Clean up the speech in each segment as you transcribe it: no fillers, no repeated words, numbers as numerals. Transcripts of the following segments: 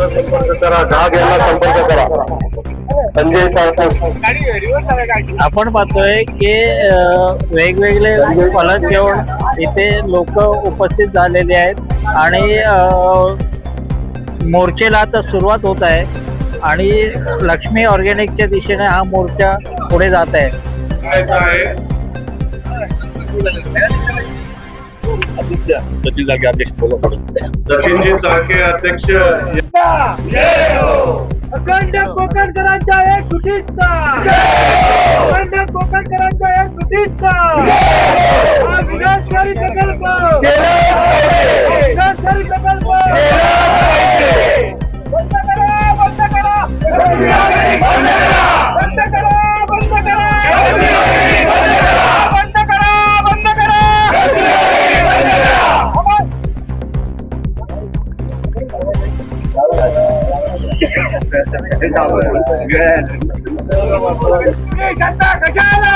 यांना संपर्क करा, डाग यांना संपर्क करा. संजय साळुंखे. आपण पाहतोय की वेगवेगळे फलक घेऊन इथे लोक उपस्थित झालेले आहेत आणि मोर्चेला आता सुरुवात होत आहे आणि लक्ष्मी ऑर्गॅनिकच्या दिशेने हा मोर्चा पुढे जात आहे. सचिनजी चाळके अध्यक्ष. अखंड कोकणकरांचा एक सुटीचा, अखंड कोकणकरांचा एक सुटीचा हा विनाशकारी प्रकल्प, विनाशकारी प्रकल्प बंद करा, बंद करा, बंद करा, बंद करा, बंद करा, बंद करा. जनता कशाला,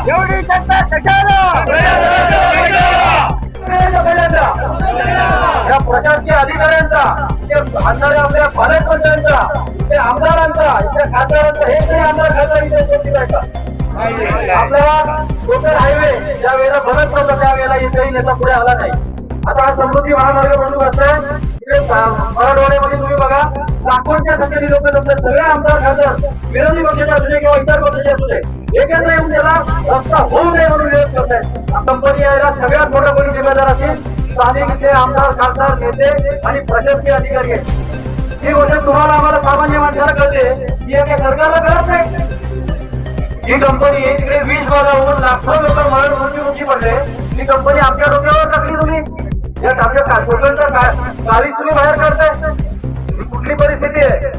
एवढी जनता कशाला, या प्रशासकीय अधिकाऱ्यांचा, आपल्या पालकमंत्र्यांचा, इथे आमदारांचा, इथे खासदारांचा, हे काही आमदार खासदार इथे उपस्थित आहे का? आपल्याला टोटल हायवे ज्या वेळेला बनत नव्हता त्यावेळेला इथेही नेता पुढे आला नाही. आता हा समृद्धी महामार्ग बनवून असताना मराठवाड्यामध्ये तुम्ही बघा लाखोंच्या संख्येने लोक जमतात. सगळे आमदार खासदार विरोधी पक्षाचे असू दे किंवा इतर पक्षाचे असू दे, एकत्र येऊन त्याला रस्ता होऊ नये म्हणून विरोध करतायत. कंपनी यायला सगळ्यात मोठा कोणी जिम्मेदार असेल स्थानिक आमदार खासदार नेते आणि प्रशासकीय अधिकारी आहेत. ही गोष्ट तुम्हाला आम्हाला सामान्य माणसाला कळते, ही एका सरकारला कळत नाही. ही कंपनी तिकडे 20 भागावरून लाखो लोक मरण मृत्यूमुखी पडले. ही कंपनी आमच्या डोक्यावर टाकली तुम्ही, आमच्या कोकणच्या गावी तुम्ही बाहेर काढताय. ही कुठली परिस्थिती आहे?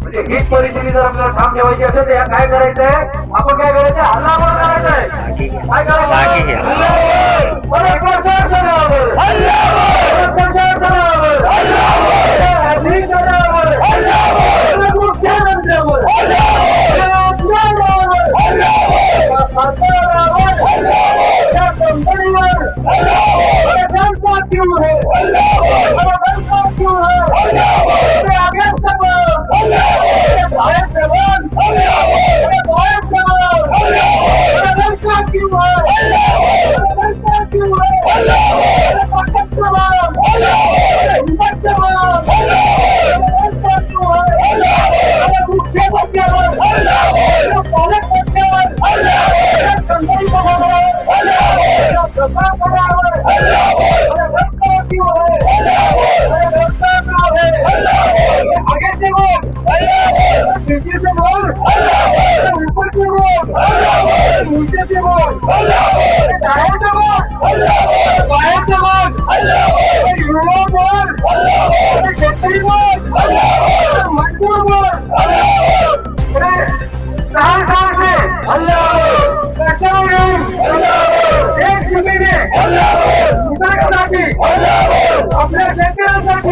म्हणजे हीच परिस्थिती जर आपल्याला ठाम ठेवायची असेल तर काय करायचंय, आपण काय करायचंय, हल्लाबोल करायचंय. काय करायचं, आपल्या लेकरांसाठी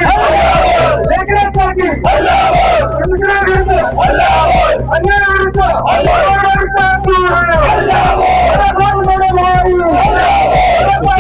दहा 15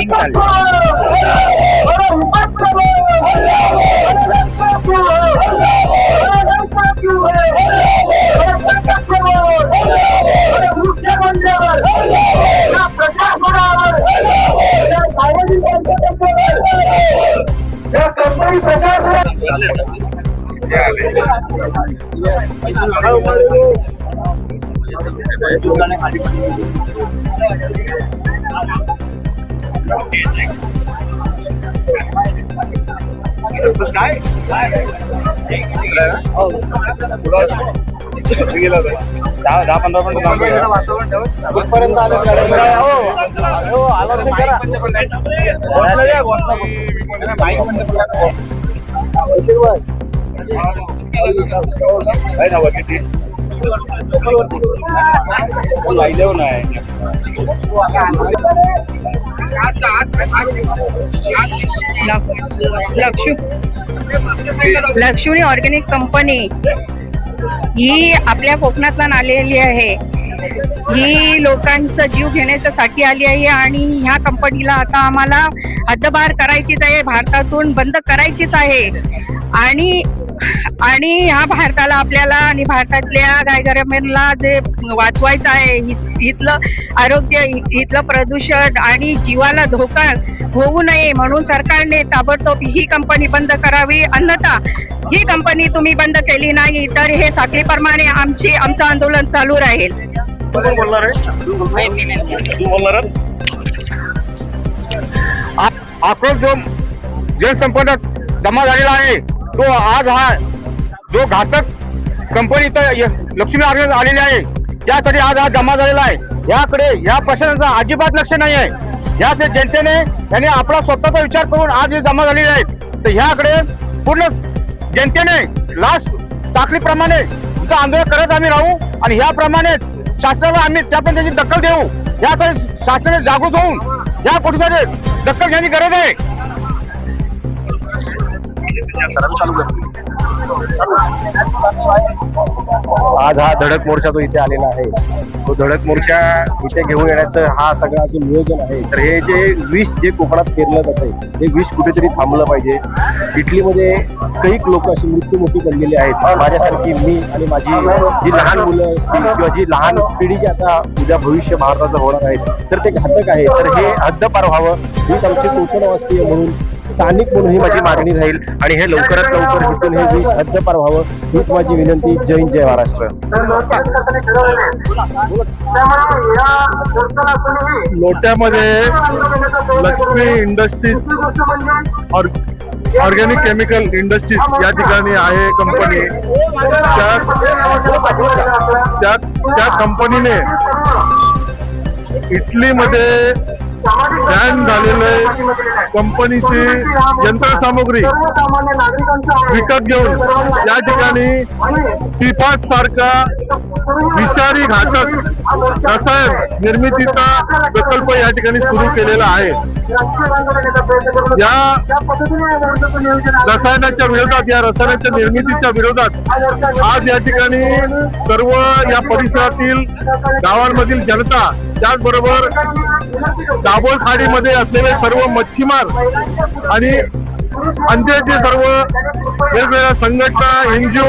लक्ष्मी ऑर्गॅनिक कंपनी ही आपल्या कोकणातून आलेली आहे. ही लोकांचा जीव घेण्याच्यासाठी आली आहे आणि ह्या कंपनीला आता आम्हाला हद्दपार करायचीच आहे, भारतातून बंद करायचीच आहे. आणि ह्या भारताला आपल्याला आणि भारतातल्या गायगरमेला जे वाचवायचं आहे, इथलं आरोग्य, इथलं प्रदूषण आणि जीवाला धोका होऊ नये म्हणून सरकारने ताबडतोब ही कंपनी बंद करावी. अन्यथा ही कंपनी तुम्ही बंद केली नाही तर हे साखळीप्रमाणे आमचं आंदोलन चालू राहील. आक्रोश जो जनसंपर्कात जमा झालेला आहे तो आज हा जो घातक कंपनी इथं लक्ष्मी ऑर्गनाइज आलेली आहे त्यासाठी आज हा जमा झालेला आहे. याकडे या प्रशासनाचं अजिबात लक्ष नाही आहे. या जनतेने यांनी आपला स्वतःचा विचार करून आज हे जमा झालेले आहेत. तर ह्याकडे पूर्ण जनतेने लास्ट साखळीप्रमाणे तुमचं आंदोलन करत आम्ही राहू आणि याप्रमाणेच शासनाला आम्ही त्यापर्यंत त्याची दखल देऊ. यासाठी शासनाने जागृत होऊन या गोष्टीसाठी दखल घेण्याची गरज आहे. आज हा धडक मोर्चा जो इथे आलेला आहे तो धडक मोर्चा इथे घेऊन येण्याचं हा सगळा जो नियोजन आहे. तर हे जे विष जे कोकणात पेरलं जात आहे ते विष कुठेतरी थांबलं पाहिजे. इटलीमध्ये कैक लोक अशी मृत्युमुखी बनलेली आहेत. माझ्यासारखी मी आणि माझी जी लहान मुलं असतील किंवा जी लहान पिढी जी आता उद्या भविष्य भारताचं होणार आहेत तर ते घातक आहे. तर हे हद्दपार व्हावं हीच आमची कोकणवासीय म्हणून स्थानिक म्हणून ही माझी मागणी राहील आणि हे लवकरात लवकर इथून हे विष हद्दपार व्हावं हीच माझी विनंती. जय हिंद, जय महाराष्ट्र. लोट्यामध्ये Lakshmi industries organic chemical industries या ठिकाणी आहे कंपनी. त्या कंपनीने इटलीमध्ये बॅन झालेले कंपनीची यंत्रसामुग्री विकत घेऊन या ठिकाणी PFAS सारखा विषारी घातक रसायन निर्मितीचा प्रकल्प या ठिकाणी सुरू केलेला आहे. या रसायनाच्या विरोधात, या रसायनाच्या निर्मितीच्या विरोधात आज या ठिकाणी सर्व या परिसरातील गावांमधील जनता, त्याचबरोबर दाभोळ खाडीमध्ये असलेले सर्व मच्छीमार आणि अन्य सर्व वेगवेगळ्या संघटना, NGO,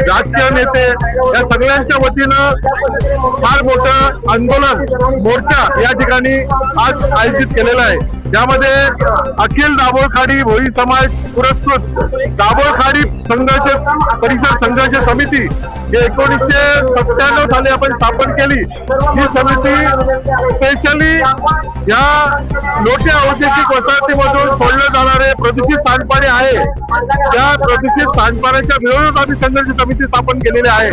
राजकीय नेते या सगळ्यांच्या वतीनं फार मोठं आंदोलन मोर्चा या ठिकाणी आज आयोजित केलेला आहे. यामध्ये अखिल दाभोळ खाडी भोई समाज पुरस्कृत दाभोळ खाडी संघर्ष परिसर संघर्ष समिती हे 1997 साली आपण स्थापन केली. ही समिती स्पेशली या लोटे औद्योगिक वसाहतीमधून सोडले जाणारे प्रदूषित सांडपाणी आहे त्या प्रदूषित सांडपाण्याच्या विरोधात आम्ही संघर्ष समिती स्थापन केलेली आहे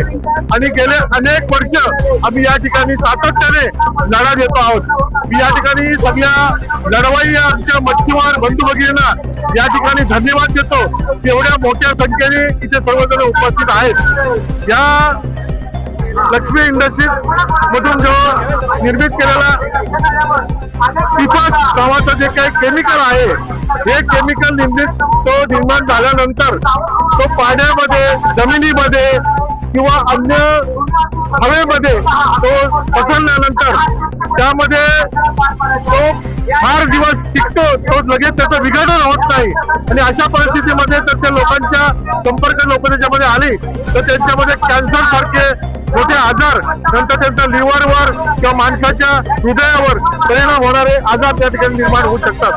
आणि गेले अनेक वर्ष आम्ही या ठिकाणी सातत्याने लढा देतो आहोत. मी या ठिकाणी सगळ्या लढवाई आमच्या मच्छीमार बंधू भगिनींना या ठिकाणी धन्यवाद देतो. एवढ्या मोठ्या संख्येने इथे सर्वजण उपस्थित आहेत. या लक्ष्मी इंडस्ट्रीज मधून जो निर्मित केलेला PFAS नावाचं जे काही केमिकल आहे हे केमिकल निर्माण झाल्यानंतर तो पाण्यामध्ये, जमिनीमध्ये किंवा अन्य हवेमध्ये तो पसरल्यानंतर त्यामध्ये तो फार दिवस टिकतो, तो लगेच त्याचं विघटन होत नाही आणि अशा परिस्थितीमध्ये तर त्या लोकांच्या संपर्क लोक त्याच्यामध्ये आले तर त्यांच्यामध्ये कॅन्सर सारखे मोठे आजार, नंतर त्यांच्या लिव्हरवर किंवा माणसाच्या हृदयावर परिणाम होणारे आजार त्या ठिकाणी निर्माण होऊ शकतात.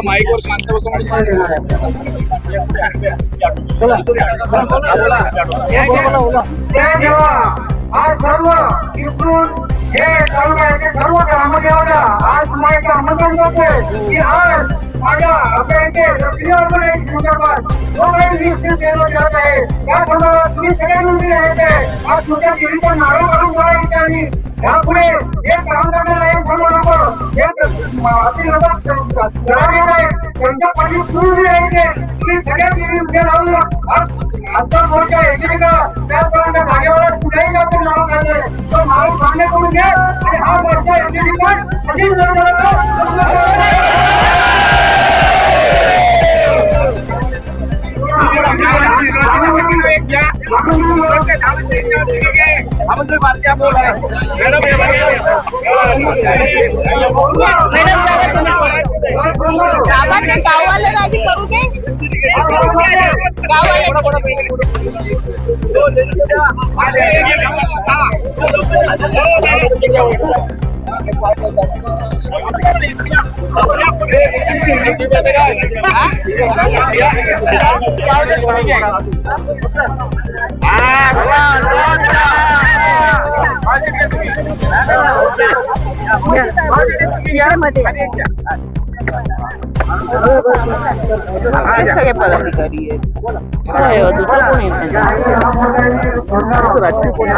माईकवर शांत बसून आज सर्व इकडून हे सर्व ग्रामदेवता आज तुम्हाला आमंत्रण करतोय की आज माझ्या आपल्या इथे लक्ष्मी ऑर्गनाईज संदर्भात जो काही निश्चित केलं जात आहे त्या संदर्भात तुम्ही सगळे मंत्री आहेत आज तुमच्या गिरीचा नारळ काढून गोळा इथे आणि यापुढे जे काम करणार आहे सर्व लोक जे अति लोक त्यांच्या पाठी सुरू आहे तुम्ही सगळ्या गिरी उभे राहून आजचा मोर्चा एकीकडे त्यापर्यंत जागेवर कुठेही आपण नाव काढले तो नाव सामने करून घ्या आणि हा मोर्चा एकीकडे अधिक गावाला आधी करू दे सगळे पदाधिकारी आहेत दुसरं कोणी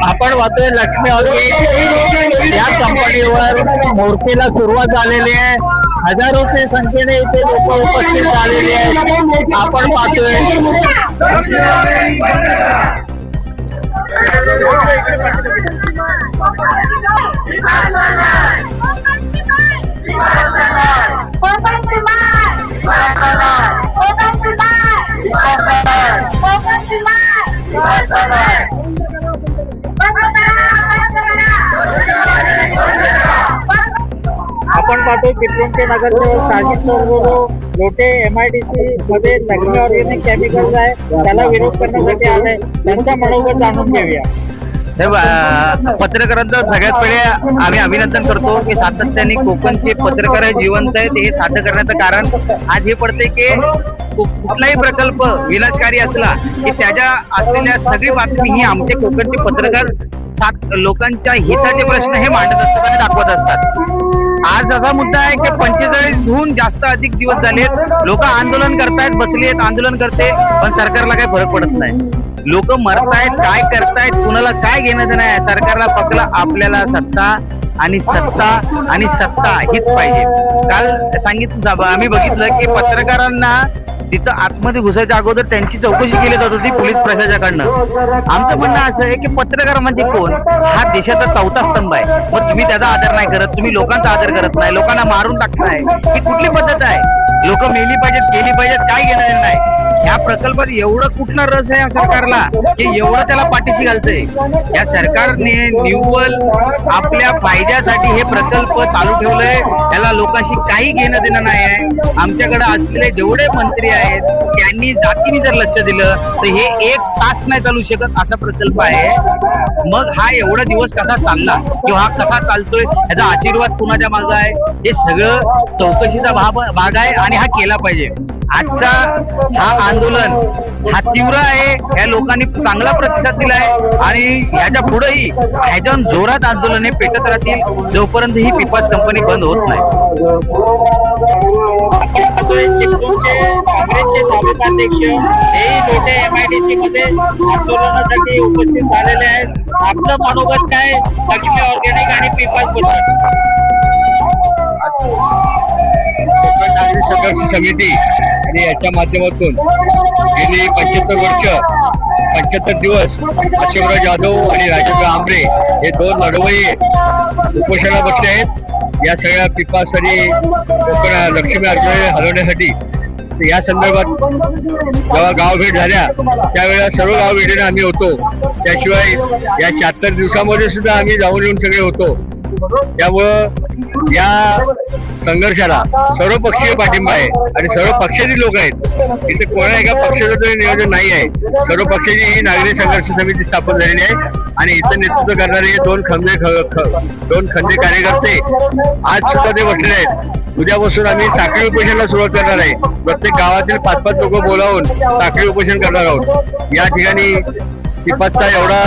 आपण पाहतोय लक्ष्मी ऑर्गॅनिक या कंपनीवर मोर्चेला सुरुवात झालेली आहे. हजारोच्या संख्येने इथे लोक उपस्थित झालेले आहेत. आपण पाहतोय आपण पाहतो चिपळूणचे नगरसेवक साजिद सोरगोलो लोटे MIDC मध्ये लक्ष्मी ऑर्गॅनिक केमिकल्स आहे त्याला विरोध करण्यासाठी आले. त्यांचा मनोगत जाणून घेऊया. साहेब, पत्रकारांचं सगळ्यात पहिले आम्ही अभिनंदन करतो की सातत्याने कोकणचे पत्रकार जिवंत आहेत. हे साध्य करण्याचं कारण आज हे पडते की कुठलाही प्रकल्प विनाशकारी असला की त्याच्या असलेल्या सगळी बातमी ही आमचे कोकणचे पत्रकार लोकांच्या हिताचे प्रश्न हे मांडत असतात आणि दाखवत असतात. आज असा मुद्दा आहे की 45हून जास्त अधिक दिवस झालेत लोक आंदोलन करतायत, बसलेत, आंदोलन करते, पण सरकारला काही फरक पडत नाही. लोक मरतायत, काय करतायत, कुणाला काय घेणं देणं आहे. सरकारला फक्त आपल्याला सत्ता आणि सत्ता हीच पाहिजे. काल सांगितलं, आम्ही बघितलं की पत्रकारांना तिथं आतमध्ये घुसायच्या अगोदर त्यांची चौकशी केली जात होती पोलीस प्रशासनाकडनं. आमचं म्हणणं असं आहे की पत्रकार म्हणजे कोण? हा देशाचा चौथा स्तंभ आहे. मग तुम्ही त्याचा आदर नाही करत, तुम्ही लोकांचा आदर करत नाही, लोकांना मारून टाकताय, ही कुठली पद्धत आहे? लोक मेली पाहिजेत, गेली पाहिजेत, काय घेणं नाही. या प्रकल्पात एवढं कुठला रस आहे या सरकारला की एवढं त्याला पाठीशी घालतंय. या सरकारने निव्वळ आपल्या फायद्यासाठी हे प्रकल्प चालू ठेवलंय. त्याला लोकांशी काही घेणं देणं नाही आहे. आमच्याकडे असलेले जेवढे मंत्री आहेत त्यांनी जातीने जर लक्ष दिलं तर हे 1 तास नाही चालू शकत असा प्रकल्प आहे. मग हा एवढा दिवस कसा चालला किंवा हा कसा चालतोय, याचा आशीर्वाद कुणाच्या मागे आहे, हे सगळं चौकशीचा भाग आहे आणि हा केला पाहिजे. आजचा हा आंदोलन हा तीव्र आहे, या लोकांनी चांगला प्रतिसाद दिला आहे आणि ह्याच्या पुढेही ह्याच्याहून जोरात आंदोलन हे पेटत राहतील जोपर्यंत ही पिपास कंपनी बंद होत नाही. काँग्रेसचे तालुकाध्यक्ष हेही लोटे MIDC मध्ये आंदोलनासाठी उपस्थित झालेले आहेत. आपलं मनोगत काय लक्ष्मी ऑर्गॅनिक आणि पिपास बद्दल? कोकण नागरी संघर्ष समिती आणि याच्या माध्यमातून गेली 75 वर्ष 75 दिवस अशोकराव जाधव आणि राजेंद्र आंबरे हे दोन लढवय्ये उपोषणाला बसले आहेत या सगळ्या पिपास आणि कोकण लक्ष्मी ऑर्गॅनिक हलवण्यासाठी. तर या संदर्भात जेव्हा गावभेट झाल्या त्यावेळेला सर्व गावभेटीने आम्ही होतो. त्याशिवाय या 76 दिवसामध्ये सुद्धा आम्ही जाऊन येऊन सगळे होतो. त्यामुळं या संघर्षाला सर्वपक्षीय पाठिंबा आहे आणि सर्व पक्षाची लोक आहेत. इथे कोणा एका पक्षाचं तरी नियोजन नाही आहे. सर्व पक्षाची ही नागरी संघर्ष समिती स्थापन झालेली आहे आणि इथं नेतृत्व करणारे हे दोन खंदे कार्यकर्ते आज सुद्धा ते बसलेले आहेत. उद्यापासून आम्ही साखळी उपोषणाला सुरुवात करणार आहे. प्रत्येक गावातील 5-5 लोक बोलावून साखळी उपोषण करणार आहोत. या ठिकाणी पिपासचा एवढा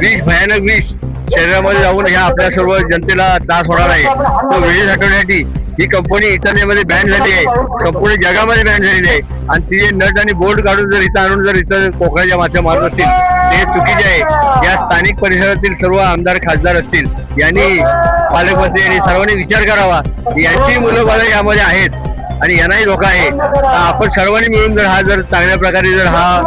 विष, भयानक विष शरीरामध्ये जाऊन ह्या आपल्या सर्व जनतेला त्रास होणार आहे. तो वेळी हटवण्यासाठी ही कंपनी इटलीमध्ये बॅन झाली आहे, संपूर्ण जगामध्ये बॅन झालेली आहे आणि ती नट आणि बोल्ट काढून जर इथं आणून जर इथं कोकणाच्या माथ्या मारत असतील ते चुकीचे आहे. या स्थानिक परिसरातील सर्व आमदार खासदार असतील यांनी पालकमंत्री यांनी सर्वांनी विचार करावा. यांची मुलं बाळं यामध्ये आहेत आणि यांनाही धोका आहे. आपण सर्वांनी मिळून जर हा जर चांगल्या प्रकारे जर हा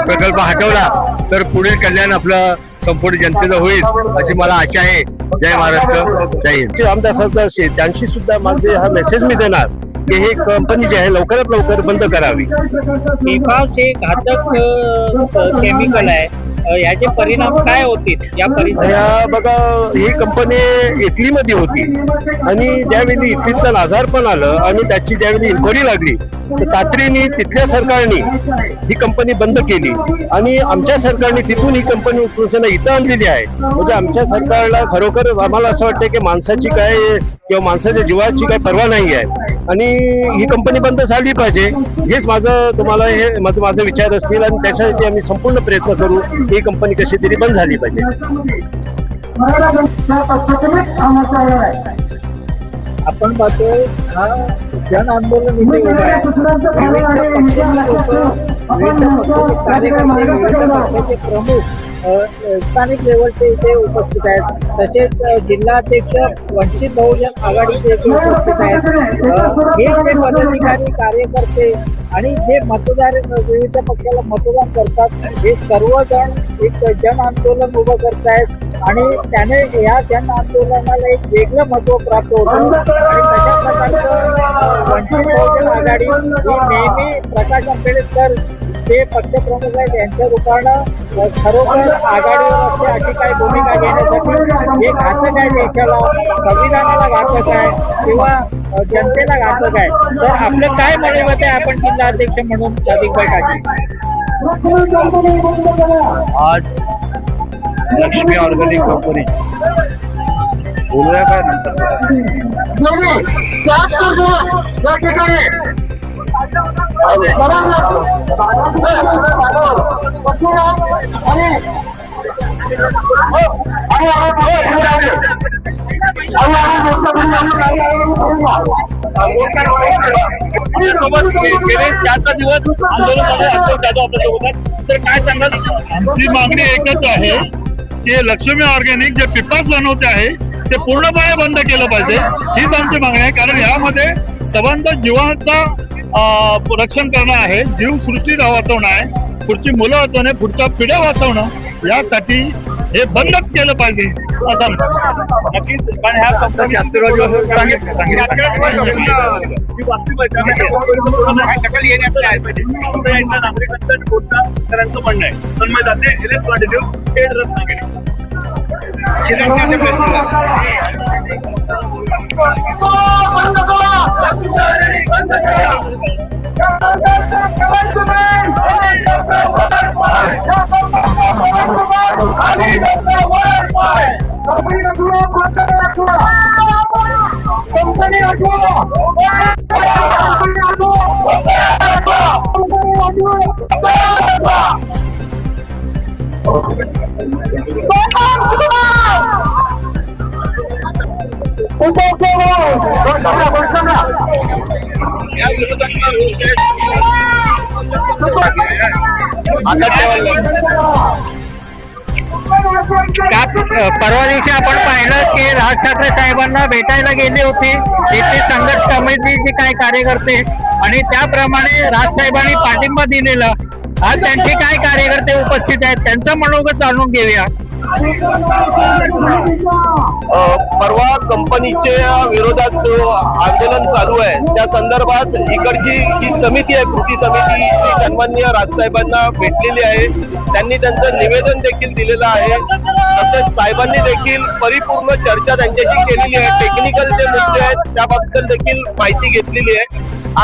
प्रकल्प हटवला तर पुढील कल्याण आपलं संपूर्ण जनतेचं होईल अशी मला आशा आहे. जय महाराष्ट्र, जय हिंद. आमदार खासदार त्यांची सुद्धा माझे हा मेसेज मी देणार की हे कंपनी जी आहे लवकरात लवकर बंद करावी. पिपास हे घातक केमिकल आहे. याचे परिणाम काय होतील या परिसरात? या बघा, ही कंपनी इटलीमध्ये होती आणि ज्यावेळी इटलीतलं आजारपण आलं आणि त्याची ज्यावेळी इन्क्वायरी लागली तर तातडीने तिथल्या सरकारने ही कंपनी बंद केली आणि आमच्या सरकारने तिथून ही कंपनी उचलून इथं आणलेली आहे. म्हणजे आमच्या सरकारला खरोखरच आम्हाला असं वाटतं की माणसाची काय किंवा माणसाच्या जीवाची काय पर्वा नाही आहे आणि ही कंपनी बंद झाली पाहिजे. हेच माझं तुम्हाला हे माझे विचार असतील आणि त्याच्यासाठी आम्ही संपूर्ण प्रयत्न करू ही कंपनी कशी तरी बंद झाली पाहिजे. आपण पाहतोय हा जन आंदोलन इथे उभं आहे. पक्षाचे प्रमुख स्थानिक लेवलचे इथे उपस्थित आहेत. तसेच जिल्हाध्यक्ष वंचित बहुजन आघाडीचे इथे उपस्थित आहेत. हे जे पदाधिकारी कार्यकर्ते आणि जे मतदार विविध पक्षाला मतदान करतात हे सर्वजण एक जन आंदोलन उभं करत आहेत आणि त्याने या जन आंदोलनाला एक वेगळं महत्व प्राप्त होतं आणि तशा प्रकारचं वंचित बहुजन आघाडी ही नेहमी प्रकाश आंबेडकर जे पक्षप्रमुख आहेत यांच्या रूपानं खरोखर आघाडीवर असते अशी काही भूमिका घेण्यासाठी हे घातक आहे देशाला, संविधानाला घातक आहे किंवा जनतेला घातक आहे. तर आपलं काय मनोगत आहे आपण जिल्हा अध्यक्ष म्हणून सादिकभाई काजी? आज लक्ष्मी ऑर्गॅनिक कंपनी बोलूया का नंतर? गेले 7 दिवस आंदोलन अशोक जाधव आपल्यासोबत. सर काय सांगाल? आमची मागणी एकच आहे की लक्ष्मी ऑर्गॅनिक जे पिपास बनवते आहे ते पूर्णपणे बंद केलं पाहिजे. हीच आमची मागणी आहे कारण यामध्ये सर्वांच्या जीवाचा रक्षण करणं आहे, जीवसृष्टी वाचवणं आहे, पुढची मुलं वाचवणे, पुढच्या पिढ्या वाचवणं, यासाठी हे बंदच केलं पाहिजे असं आमचं. नक्कीच कारण ह्या नागरिकांचं म्हणणं आहे. Tanmay Date, electronic news, Khed, Ratnagiri. Company परवा दिवशी आपण पाहिलं की राज ठाकरे साहेबांना भेटायला गेली होती इथे संघर्ष कमिटीचे काय कार्यकर्ते आणि त्याप्रमाणे राज साहेबांनी पाठिंबा दिलेला. आज त्यांचे काय कार्यकर्ते उपस्थित आहेत त्यांचं मनोगत जाणून घेऊया. परवा कंपनीचे विरोधात जो आंदोलन चालू आहे त्या संदर्भात इकडची जी समिती आहे, कृती समिती, ती सन्माननीय राजसाहेबांना भेटलेली आहे. त्यांनी त्यांचं निवेदन देखील दिलेलं आहे. तसेच साहेबांनी देखील परिपूर्ण चर्चा त्यांच्याशी केलेली आहे. टेक्निकल जे मुद्दे आहेत त्याबद्दल देखील माहिती घेतलेली आहे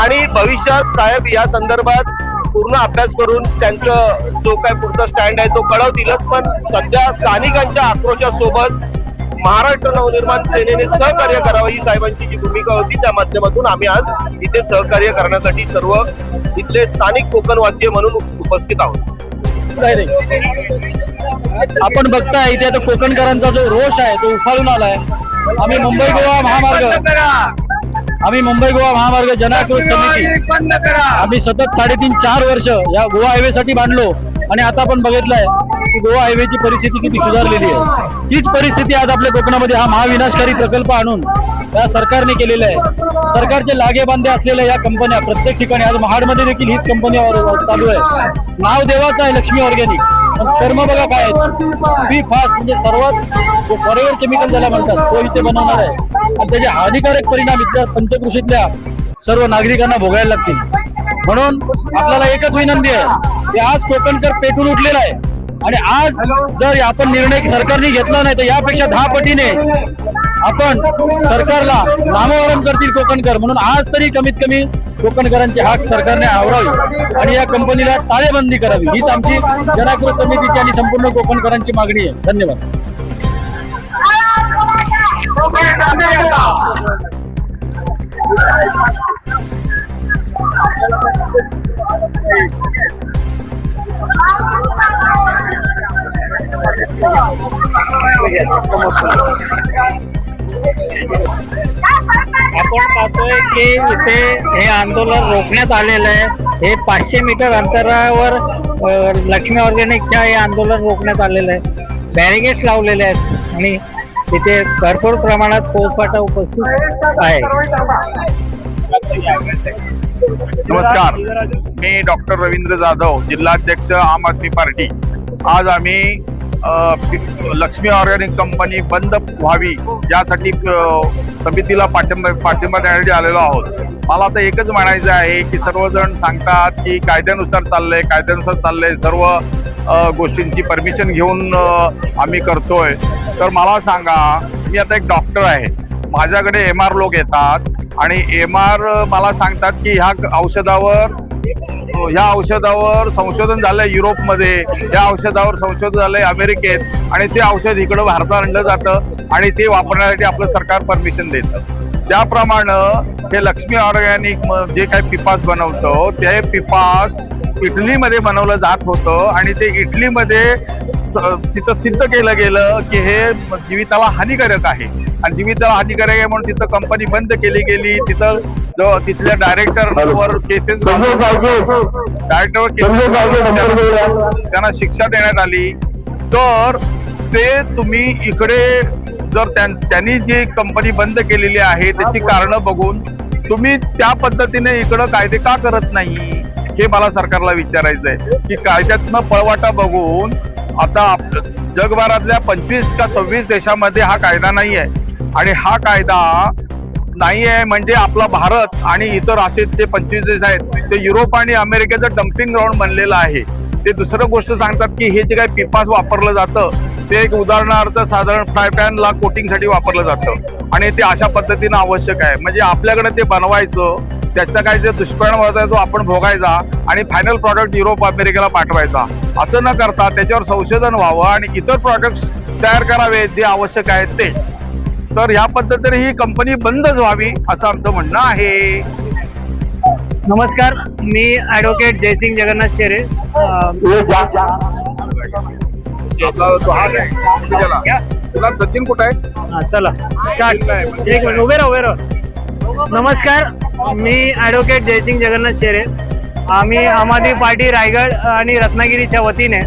आणि भविष्यात साहेब या संदर्भात पूर्ण अभ्यास करून त्यांचं जो काय पुढचा स्टँड आहे तो कळवतीलच. पण सध्या स्थानिकांच्या आक्रोशासोबत महाराष्ट्र नवनिर्माण सेनेने सहकार्य करावं ही साहेबांची जी भूमिका होती त्या माध्यमातून आम्ही आज इथे सहकार्य करण्यासाठी सर्व इथले स्थानिक कोकणवासीय म्हणून उपस्थित आहोत. आपण बघताय इथे आता कोकणकरांचा जो रोष आहे तो उफाळून आलाय. आम्ही मुंबई गोवा महामार्ग जनाक्रोश समिती आम्ही सतत 3.5-4 वर्ष या गोवा हायवे साठी बांधलो आणि आता आपण बघितलंय की गोवा हायवेची परिस्थिती किती सुधारलेली आहे. हीच परिस्थिती आज आपल्या कोकणामध्ये हा महाविनाशकारी प्रकल्प आणून या सरकारने केलेला आहे. सरकारचे लागेबांधे असलेल्या या कंपन्या प्रत्येक ठिकाणी, आज महाडमध्ये देखील हीच कंपनी चालू आहे. नाव देवाचं आहे लक्ष्मी ऑर्गॅनिक, पण कर्म बघा काय बी फास्ट म्हणजे सर्वात फॉरएव्हर केमिकल ज्याला म्हणतात तो इथे बनवणार आहे आणि त्याचे हानिकारक परिणाम इथल्या पंचकृषीतल्या सर्व नागरिकांना भोगायला लागतील. म्हणून आपल्याला एकच विनंती आहे की आज कोकणकर पेटून उठलेला आहे आणि आज जर आपण निर्णय सरकारने घेतला नाही तर यापेक्षा 10 पटीने आपण सरकारला नामोहरम करतील कोकणकर. म्हणून आज तरी कमीत कमी कोकणकरांची हाक सरकारने आवरावी आणि या कंपनीला टाळेबंदी करावी हीच आमची जनाक्रोश समितीची आणि संपूर्ण कोकणकरांची मागणी आहे. धन्यवाद. आपण पाहतोय की इथे हे आंदोलन रोखण्यात आलेलं आहे. हे 500 मीटर अंतरावर लक्ष्मी ऑर्गॅनिकच्या हे आंदोलन रोखण्यात आलेलं आहे. बॅरिगेट्स लावलेले आहेत आणि तिथे भरपूर प्रमाणात फौजफाटा उपस्थित आहे. नमस्कार, मी डॉक्टर रवींद्र जाधव, जिल्हाध्यक्ष आम आदमी पार्टी. आज आम्ही लक्ष्मी ऑर्गॅनिक कंपनी बंद व्हावी यासाठी समितीला पाठिंबा देण्यासाठी आलेलो आहोत. मला आता एकच म्हणायचं आहे की सर्वजण सांगतात की कायद्यानुसार चाललंय सर्व गोष्टींची परमिशन घेऊन आम्ही करतोय. तर मला सांगा, मी आता एक डॉक्टर आहे, माझ्याकडे MR लोक येतात आणि MR मला सांगतात की ह्या औषधावर संशोधन झालंय युरोपमध्ये, या औषधावर संशोधन झालंय अमेरिकेत आणि ते औषध इकडं भारतात आणलं जातं आणि ते वापरण्यासाठी आपलं सरकार परमिशन देतं. त्याप्रमाणे हे लक्ष्मी ऑर्गॅनिक जे काही पिपास बनवतो ते पिपास इटलीमध्ये बनवलं जात होतं आणि ते इटलीमध्ये तिथं सिद्ध केलं गेलं की हे जीविताला हानिकारक आहे आणि जीविताला हानिकारक आहे म्हणून तिथं कंपनी बंद केली गेली. तिथं जो तिथल्या डायरेक्टरवर केसेस त्यांना शिक्षा देण्यात आली. तर ते तुम्ही इकडे जर त्यांनी जी कंपनी बंद केलेली आहे त्याची कारणं बघून तुम्ही त्या पद्धतीने इकडं कायदे का करत नाही हे मला सरकारला विचारायचं आहे. की कायद्यातनं पळवाटा बघून आता जगभरातल्या 25 का 26 देशामध्ये हा कायदा नाही आहे आणि हा कायदा नाही आहे म्हणजे आपला भारत आणि इतर असे जे 25 देश आहेत ते युरोप आणि अमेरिकेचं डम्पिंग ग्राउंड बनलेलं आहे. ते दुसरं गोष्ट सांगतात की हे जे काही पिपास वापरलं जातं ते एक उदाहरणार्थ साधारण फ्राय पॅनला कोटिंगसाठी वापरलं जातं आणि ते अशा पद्धतीनं आवश्यक आहे. म्हणजे आपल्याकडे ते बनवायचं, त्याचा काय जे दुष्परिणाम होता तो आपण भोगायचा आणि फायनल प्रॉडक्ट युरोप अमेरिकेला पाठवायचा. असं न करता त्याच्यावर संशोधन व्हावं आणि इतर प्रॉडक्ट्स तयार करावे जे आवश्यक आहेत ते. तर ह्या पद्धतीने ही कंपनी बंदच व्हावी असं आमचं म्हणणं आहे. नमस्कार, मी ॲडव्होकेट जयसिंग जगन्नाथ शेरे. सचिन कुठे आहे? चला स्टार्ट. एक मिनिट, उभे राहा. नमस्कार, मी ॲडव्होकेट जयसिंग जगन्नाथ शेरे. आम्ही आम आदमी पार्टी रायगड आणि रत्नागिरीच्या वतीने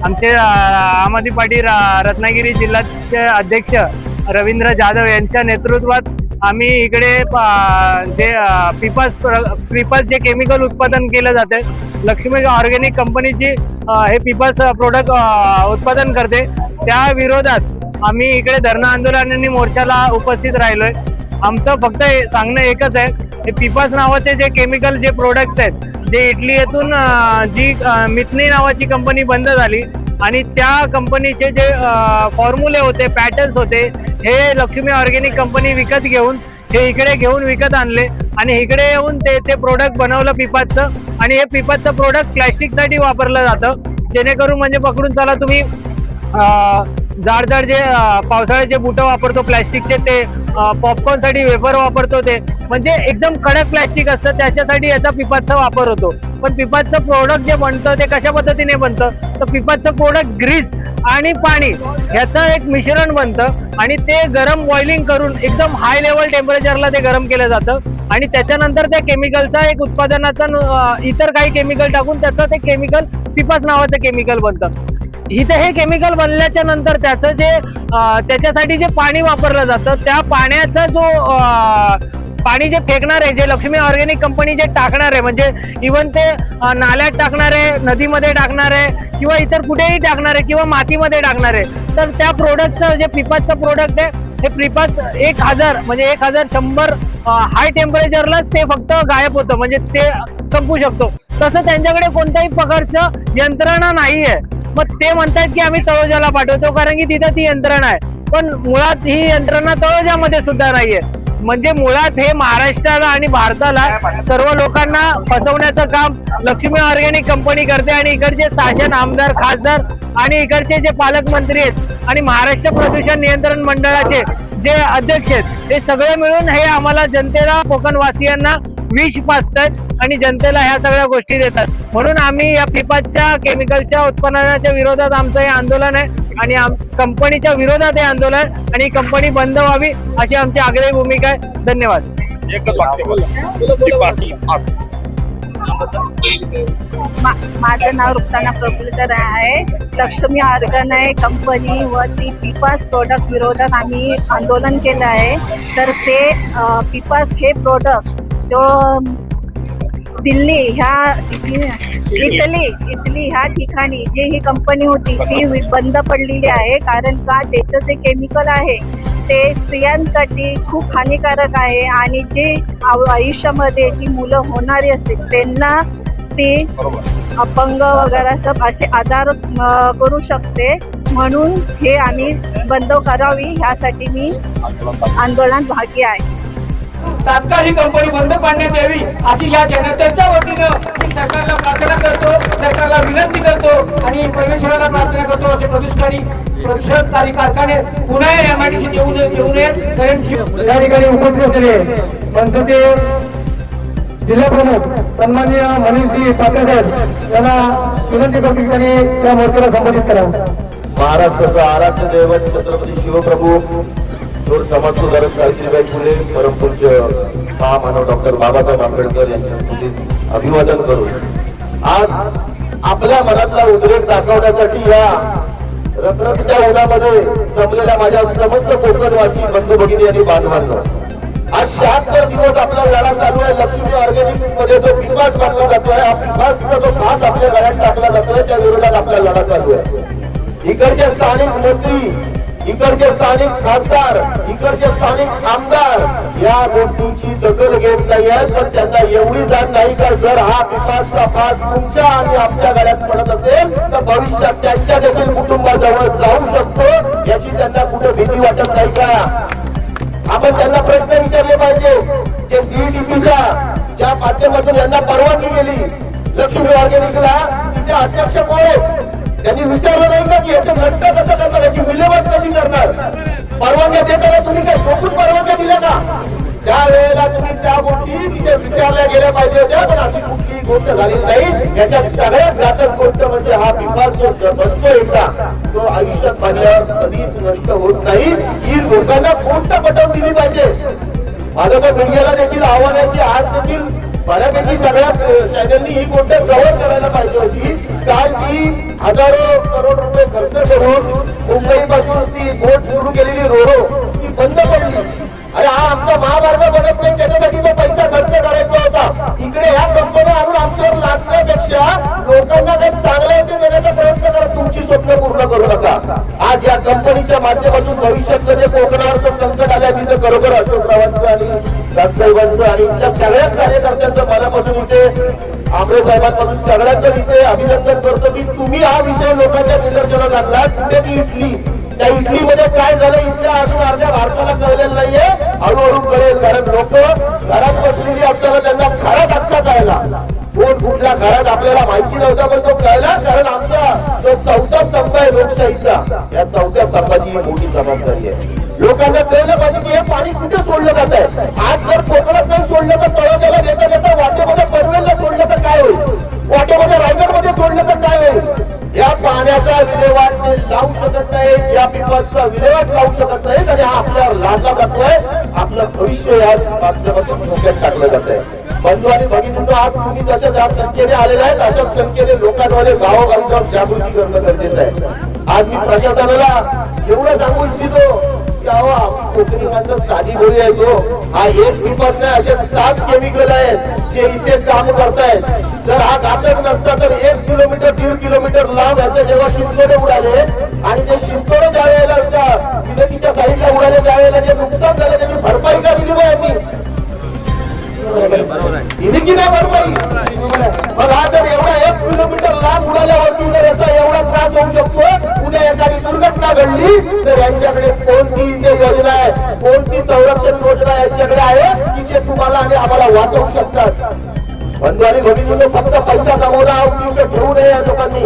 आमचे आम आदमी पार्टी रत्नागिरी जिल्ह्याचे अध्यक्ष रवींद्र जाधव यांच्या नेतृत्वात आम्ही इकडे जे पिपास जे केमिकल उत्पादन केलं जाते, लक्ष्मी ऑर्गॅनिक कंपनीची हे पिपास प्रोडक्ट उत्पादन करते, त्या विरोधात आम्ही इकडे धरणं आंदोलन आणि मोर्चाला उपस्थित राहिलोय. आमचं फक्त सांगणं एकच आहे, हे पिपास नावाचे जे केमिकल जे प्रोडक्ट्स आहेत, जे इटली येथून जी मिथनी नावाची कंपनी बंद झाली आणि त्या कंपनीचे जे फॉर्म्युले होते, पॅटर्न्स होते, हे लक्ष्मी ऑर्गॅनिक कंपनी विकत घेऊन हे इकडे घेऊन विकत आणले आणि इकडे येऊन ते प्रोडक्ट बनवलं पिपाचं. आणि हे पिपाचं प्रोडक्ट प्लॅस्टिकसाठी वापरलं जातं, जेणेकरून म्हणजे पकडून चला तुम्ही जाड जे पावसाळ्याचे बुटं वापरतो प्लॅस्टिकचे, ते पॉपकॉर्नसाठी वेफर वापरतो, ते म्हणजे एकदम कडक प्लॅस्टिक असतं, त्याच्यासाठी याचा पिपाचा वापर होतो. पण पिपाचं प्रोडक्ट जे बनतं ते कशा पद्धतीने बनतं, तर पिपाचं प्रोडक्ट ग्रीस आणि पाणी ह्याचं एक मिश्रण बनतं आणि ते गरम बॉइलिंग करून एकदम हाय लेवल टेम्परेचरला ते गरम केलं जातं आणि त्याच्यानंतर त्या केमिकलचा एक उत्पादनाचा इतर काही केमिकल टाकून त्याचं ते केमिकल पिपास नावाचं केमिकल बनतं. इथे हे केमिकल बनल्याच्या नंतर त्याचं जे त्याच्यासाठी जे पाणी वापरलं जातं, त्या पाण्याचा जो पाणी जे फेकणार आहे, जे लक्ष्मी ऑर्गॅनिक कंपनी जे टाकणार आहे, म्हणजे इव्हन ते नाल्यात टाकणार आहे, नदीमध्ये टाकणार आहे किंवा इतर कुठेही टाकणार आहे किंवा मातीमध्ये टाकणार आहे, तर त्या प्रोडक्टचं जे पिपासचं प्रोडक्ट आहे, हे पिपास 1000 म्हणजे 1100 हाय टेम्परेचरलाच ते फक्त गायब होतं, म्हणजे ते संपू शकतो. तसं त्यांच्याकडे कोणत्याही प्रकारचं यंत्रणा नाही आहे. मग ते म्हणतात की आम्ही तळोजाला पाठवतो, कारण की तिथं ती यंत्रणा आहे, पण मुळात ही यंत्रणा तळोजामध्ये सुद्धा नाहीये. म्हणजे मुळात हे महाराष्ट्राला आणि भारताला सर्व लोकांना फसवण्याचं काम लक्ष्मी ऑर्गॅनिक कंपनी करते आणि इकडचे शासन, आमदार, खासदार आणि इकडचे जे पालकमंत्री आहेत आणि महाराष्ट्र प्रदूषण नियंत्रण मंडळाचे जे अध्यक्ष आहेत, हे सगळे मिळून हे आम्हाला जनतेला, कोकणवासियांना विष पाजतात आणि जनतेला ह्या सगळ्या गोष्टी देतात. म्हणून आम्ही या पिपाच्या केमिकलच्या उत्पादनाच्या विरोधात आमचं हे आंदोलन आहे आणि कंपनीच्या विरोधात हे आंदोलन आणि कंपनी बंद व्हावी अशी आमची आग्रही भूमिका आहे. धन्यवाद. माझं नाव रुक्साना प्रफुल्लकर आहे. लक्ष्मी ऑर्गॅनिक कंपनी व ती पिपास प्रोडक्ट विरोधात आम्ही आंदोलन केलं आहे. तर ते पिपास हे प्रोडक्ट जो दिल्ली ह्या इटली ह्या ठिकाणी जी ही कंपनी होती ती बंद पडलेली आहे. कारण का त्याचं जे केमिकल आहे ते स्त्रियांसाठी खूप हानिकारक आहे आणि जे आयुष्यामध्ये जी मुलं होणारी असतील त्यांना ती अपंग वगैरे सब असे आजार करू शकते. म्हणून हे आम्ही बंद करावी ह्यासाठी मी आंदोलन भागी आहे. तात्काळ ही कंपनी बंद पाडण्यात यावी अशी या जनतेच्या वतीनं मी सरकारला प्रार्थना करतो, सरकारला विनंती करतो आणि परमेश्वराला प्रार्थना करतो असे प्रदूषणकारी कारखाने पुन्हा MIDC येऊ नयेत. कारण या ठिकाणी उपस्थित असलेले मनसेचे जिल्हा प्रमुख सन्माननीय मनीषजी पाटील साहेब यांना विनंती करतो की त्यांनी त्या मोर्चाला संबोधित करावं. महाराष्ट्राचा आराध्य दैवत छत्रपती शिवप्रभू थोर समाजसुधारक सावित्रीबाई फुले, परमपूज्य महामानव डॉक्टर बाबासाहेब आंबेडकर यांच्या स्मृतीस अभिवादन करून आज आपल्या मनातला उद्रेक दाखवण्यासाठी या रखरखत्या उन्हामध्ये जमलेल्या माझ्या समस्त कोकणवासी बंधू भगिनी आणि बांधवांना आज 76 दिवस आपला लढा चालू आहे. लक्ष्मी ऑर्गॅनिक मध्ये जो पिपास बांधला जातोय, हा पिपासचा जो घास आपल्या गळ्यात टाकला जातोय, त्या विरोधात आपला लढा चालू आहे. इकडचे स्थानिक मंत्री, इकडचे स्थानिक खासदार, इकडचे स्थानिक आमदार या गोष्टींची दखल घेत नाही आहेत. पण त्यांना एवढी जाण नाही का जर हा पिपासचा फास तुमच्या आणि आमच्या गळ्यात पडत असेल तर भविष्यात त्यांच्या देखील कुटुंबाजवळ जाऊ शकतो याची त्यांना कुठे भीती वाटत नाही का? आपण त्यांना प्रश्न विचारले पाहिजे. जे CETPच्या ज्या माध्यमातून यांना परवानगी गेली लक्ष्मी ऑर्गॅनिकला, तिथे अध्यक्ष कोण आहेत? त्यांनी विचारलं नाही का की याचे नष्ट कसं करणार, याची विल्हेवाट कशी करणार? परवानग्या देताना तुम्ही काय झोपून परवानग्या दिल्या का? त्यावेळेला तुम्ही त्या गोष्टी तिथे विचारल्या गेल्या पाहिजे होत्या, पण अशी कुठलीही गोष्ट झालेली नाही. याच्यात सगळ्यात घातक गोष्ट म्हणजे हा पिपार जो बनतो एकदा, तो आयुष्यात बांधल्यावर कधीच नष्ट होत नाही. ही लोकांना गोष्ट पटवून दिली पाहिजे. माझं तर मीडियाला देखील आव्हान आहे की आज देखील बऱ्यापैकी सगळ्या चॅनलनी ही गोष्ट कव्हर करायला पाहिजे होती. काल ती हजारो करोड रुपये खर्च करून मुंबई पासून ती बोट सुरू केलेली रोरो ती बंद पडली. अरे हा आमचा महामार्ग बनत नाही, त्याच्यासाठी तो पैसा खर्च करायचा होता. इकडे ह्या कंपन्या आणून आमच्यावर लादण्यापेक्षा लोकांना काही चांगलं ते देण्याचा प्रयत्न करा. तुमची स्वप्न पूर्ण करू नका. आज या कंपनीच्या माध्यमातून भविष्यातलं जे कोकणावरचं संकट आलं तिथं खरोखर अशोकरावांचं आणि राजसाहेबांचं आणि इथल्या सगळ्याच कार्यकर्त्यांचं मनापासून इथे आंबे साहेबांपासून सगळ्यांचं इथे अभिनंदन करतो की तुम्ही हा विषय लोकांच्या निदर्शनास आणला. कुठे ती इटली, त्या इटलीमध्ये काय झालं इथल्या अजून अर्ध्या भारताला कळलेलं नाहीये. हळूहळू कळेल, कारण लोक घरात बसलेली असताना त्यांना खराच अख्खा कळला. कोण कुठल्या घरात आपल्याला माहिती नव्हता, पण तो कळला. कारण आमचा जो चौथा स्तंभ आहे लोकशाहीचा, या चौथ्या स्तंभाची ही मोठी जबाबदारी आहे. लोकांना कळलं पाहिजे की हे पाणी कुठे सोडलं जात आहे. आज जर कोकणात नाही सोडलं तर तळोद्याला देता देता वाटेमध्ये पनवेलला सोडलं तर काय होईल, वाटेमध्ये रायगडमध्ये सोडलं तर काय होईल. या पाण्याचा विल्हेवाट लावू शकत नाही, या पिकाचा विल्हेवाट लावू शकत नाही, आणि हा आपल्यावर लादला जातोय. आपलं भविष्य या माध्यमातून धोक्यात टाकलं जात आहे. बंधू आणि भगिनींनो, आज तुम्ही जशा ज्या संख्येने आलेल्या आहेत अशाच संख्येने लोकांमध्ये गावोगावी जाऊन जागृती करणं गरजेचं आहे. आज मी प्रशासनाला एवढं सांगू इच्छितो की आम्ही कोकणी माणसं साधी बोली आहे. तो हा एक पिपाच नाही, असे 7 केमिकल आहेत जे इथे काम करतायत. जर हा घातक नसता तर 1 किलोमीटर 1.5 किलोमीटर लांब याचे जेव्हा शिंतोडे उडाले आणि ते शिंतोडे ज्या वेळेला विनतीच्या साईडला उडाले त्यावेळेला जे नुकसान झालं त्याची भरपाई का दिली यांनी? दिली की नाही भरपाई? मग हा जर एवढा 1 किलोमीटर लांब उडाल्यावरती जर याचा एवढा त्रास होऊ शकतो, उद्या एखादी दुर्घटना घडली तर यांच्याकडे कोणती इथे योजना आहे, कोणती संरक्षण योजना यांच्याकडे आहे की जे तुम्हाला आणि आम्हाला वाचवू शकतात? बंधू आणि भगिनींनो, फक्त पैसा कमवला इथे ठेवू नये या लोकांनी.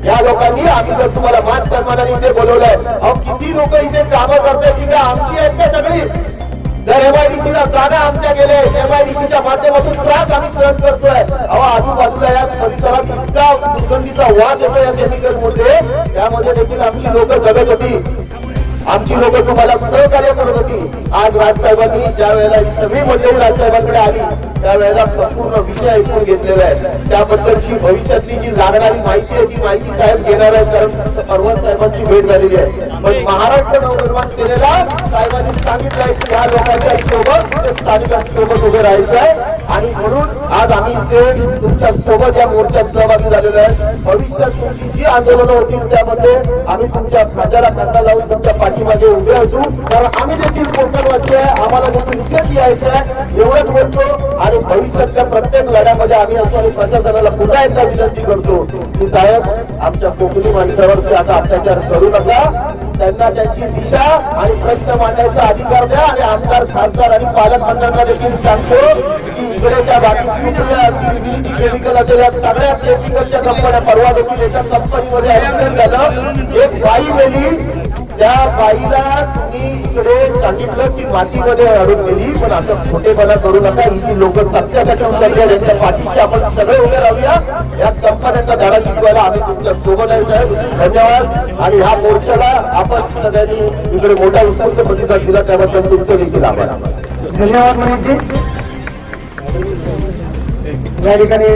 या लोकांनी आम्ही जर तुम्हाला मान सन्मानाने इथे बोलवलंय, अहो किती लोक इथे कामं करतात की आमची आहेत का सगळी? जर MIDC ला जागा आमच्या गेले, MIDC च्या माध्यमातून त्रास आम्ही सहन करतोय. अहो आजूबाजूला या परिसरात इतका दुर्गंधीचा वास येतो या केमिकल मध्ये, त्यामध्ये देखील आमची लोक जगत होती, आमची लोक तुम्हाला सहकार्य करत होती. आज राजसाहेबांनी ज्या वेळेला सगळी मंडळी राजसाहेबांकडे आली त्यावेळेला संपूर्ण विषय ऐकून घेतलेला आहे. त्याबद्दलची भविष्यातली जी लागणारी माहिती आहे ती माहिती साहेब घेणार आहेत, कारण परवा साहेबांची भेट झालेली आहे. पण महाराष्ट्र नवनिर्माण सेनेला साहेबांनी सांगितलंय की ह्या लोकांच्या सोबत स्थानिकांसोबत उभे राहायचं आहे, आणि म्हणून आज आम्ही इथे तुमच्या सोबत या मोर्चात सहभागी झालेलो आहे. भविष्यात तुमची जी आंदोलनं होतील त्यामध्ये आम्ही तुमच्या खांद्याला खांदा लावून तुमच्या पाठीमागे उभे असू. कारण आम्ही देखील कोकणवासी आहे, आम्हाला देखील इथेच यायचं आहे एवढंच बोलतो. आणि भविष्यातल्या प्रत्येक लढ्यामध्ये आम्ही असो आणि प्रशासनाला पुन्हा एकदा विनंती करतो की साहेब, आमच्या कोकणी माणसावरती आता अत्याचार करू नका. त्यांना त्यांची दिशा आणि प्रश्न मांडायचा अधिकार द्या. आणि आमदार, खासदार आणि पालकमंत्र्यांना देखील सांगतो की इकडे त्या बाकी केमिकल असेल या सगळ्या केमिकलच्या कंपन्या, परवा देखील एका कंपनीमध्ये ऍक्सिडेंट झालं, एक बाई मेली. त्या बाईला तुम्ही इकडे सांगितलं की मातीमध्ये अडून गेली, पण असं खोटेपणा करू नका. ही लोक सत्यासाठी उतरली आहेत, त्यांच्या पाठीशी आपण सगळे उभे राहूया. या कंपन्यांना धडा शिकवायला आम्ही तुमच्या सोबत आहे साहेब. धन्यवाद. आणि ह्या मोर्चाला आपण सगळ्यांनी इकडे मोठा उत्स्फूर्त प्रतिसाद दिला त्याबद्दल तुमचं देखील आभार. धन्यवाद मनीषजी. या ठिकाणी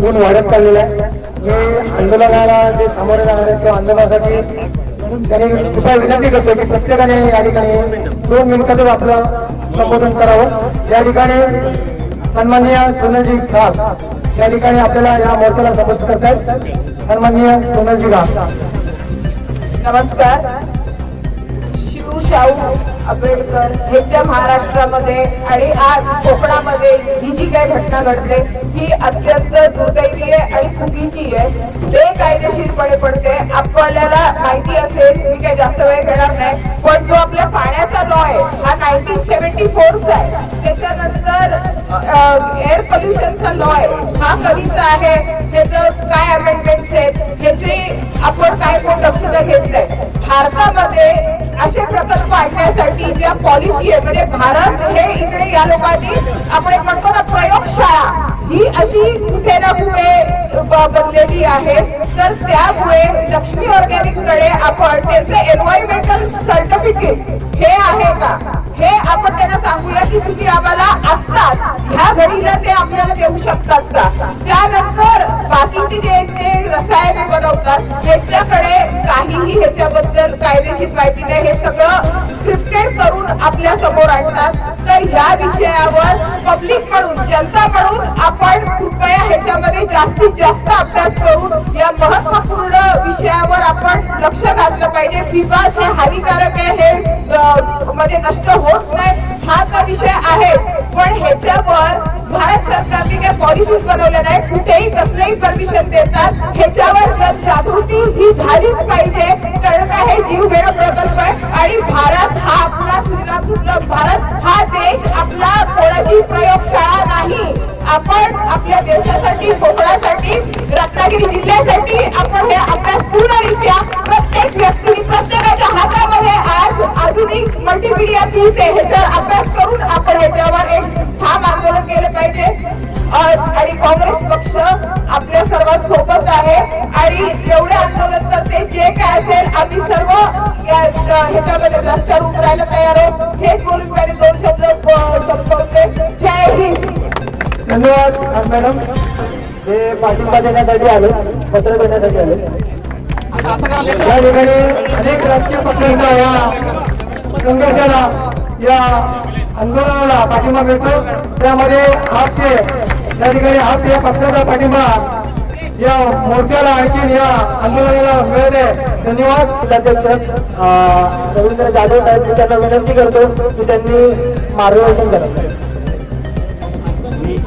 ऊन वाढत चाललेलं आहे. हे आंदोलनाला जे सामोरे जाणार आहेत किंवा आंदोलनासाठी त्यांनी कृपया विनंती करतो की प्रत्येकाने या ठिकाणी 2 मिनिटातच आपलं संबोधन करावं. या ठिकाणी सन्माननीय सोनलजी घाग या ठिकाणी आपल्याला या मोर्चाला संबोधित करतायत. सन्माननीय सोनलजी घाग. नमस्कार. शाहू आंबेडकर ह्यांच्या महाराष्ट्रामध्ये आणि आज कोकणामध्ये ही जी काही घटना घडते ही अत्यंत दुर्दैवी आहे आणि चुकीची आहे. बेकायदेशीरपणे पडते. आपल्याला माहिती असेल, मी काही जास्त वेळ घेणार नाही, पण जो आपल्या पाण्याचा लॉ आहे हा 1974चा आहे. त्याच्यानंतर एअर पोल्युशनचा लॉ आहे हा कधीचा आहे, त्याचं काय अमेंडमेंट्स आहेत ह्याची आपण काय कोण दक्षता घेत नाही. भारतामध्ये असे प्रकल्प आणण्यासाठी ज्या पॉलिसी आहे, म्हणजे भारत हे इकडे या लोकांनी आपण एक म्हणतो ना प्रयोगशाळा ही अशी कुठे ना कुठे बनलेली आहे. तर त्यामुळे लक्ष्मी ऑर्गॅनिक कडे आपण त्यांचे एन्व्हायरमेंटल सर्टिफिकेट हे आहे का हे आपण त्यांना सांगूया की तुम्ही आम्हाला आत्ताच ह्या घडीला ते आपल्याला देऊ शकतात का. त्यानंतर बाकीचे जे ते रसायने बनवतात ह्याच्याकडे काहीही ह्याच्याबद्दल कायदेशीर माहिती नाही, हे सगळं स्क्रिप्टेड करून आपल्या समोर आणतात. तर ह्या विषयावर पब्लिक म्हणून जनता म्हणून आपण कृपया ह्याच्यामध्ये जास्तीत जास्त अभ्यास करून या महत्वपूर्ण विषयावर आपण लक्ष घातलं पाहिजे. PFAS हे हानिकारक आहे, हे म्हणजे नष्ट होत नाही हा तर विषय आहे, पण ह्याच्यावर भारत सरकारने काही पॉलिसीज बनवल्या नाही, कुठेही कसलेही परमिशन देतात. ह्याच्यावर जागृती ही झालीच पाहिजे, कारण का हे जीव घेणं प्रकल्प आहे आणि भारत हा आपला सुलभ भारत हा देश आपला कोणाची प्रयोगशाळा नाही. आपण आपल्या देशासाठी, कोकणासाठी, रत्नागिरी जिल्ह्यासाठी आपण हे अभ्यास पूर्णरित्या प्रत्येक व्यक्ती प्रत्येकाच्या हातामध्ये आज आधुनिक मल्टीमीडिया पीस आहे, ह्याच्यावर अभ्यास करून आपण ह्याच्यावर एक ठाम आंदोलन केलं पाहिजे. आणि काँग्रेस पक्ष आपल्या सर्वांसोबत आहे आणि एवढे आंदोलन करते, जे काय असेल आम्ही सर्व ह्याच्यामध्ये रस्त्यावर उतरायला तयार आहोत. हेच बोलून पहिले 2 शब्द संपवते. जय हिंद. धन्यवाद मॅडम. हे पाठिंबा देण्यासाठी आले, पत्र देण्यासाठी आले. या ठिकाणी अनेक राजकीय पक्षांचा या संघर्षाला या आंदोलनाला पाठिंबा मिळतो. त्यामध्ये आपचे या ठिकाणी आप या पक्षाचा पाठिंबा या मोर्चाला आणखी या आंदोलनाला मिळत आहे. धन्यवाद. अध्यक्ष रवींद्र जाधव साहेब, मी त्यांना विनंती करतो की त्यांनी मार्गदर्शन करावं.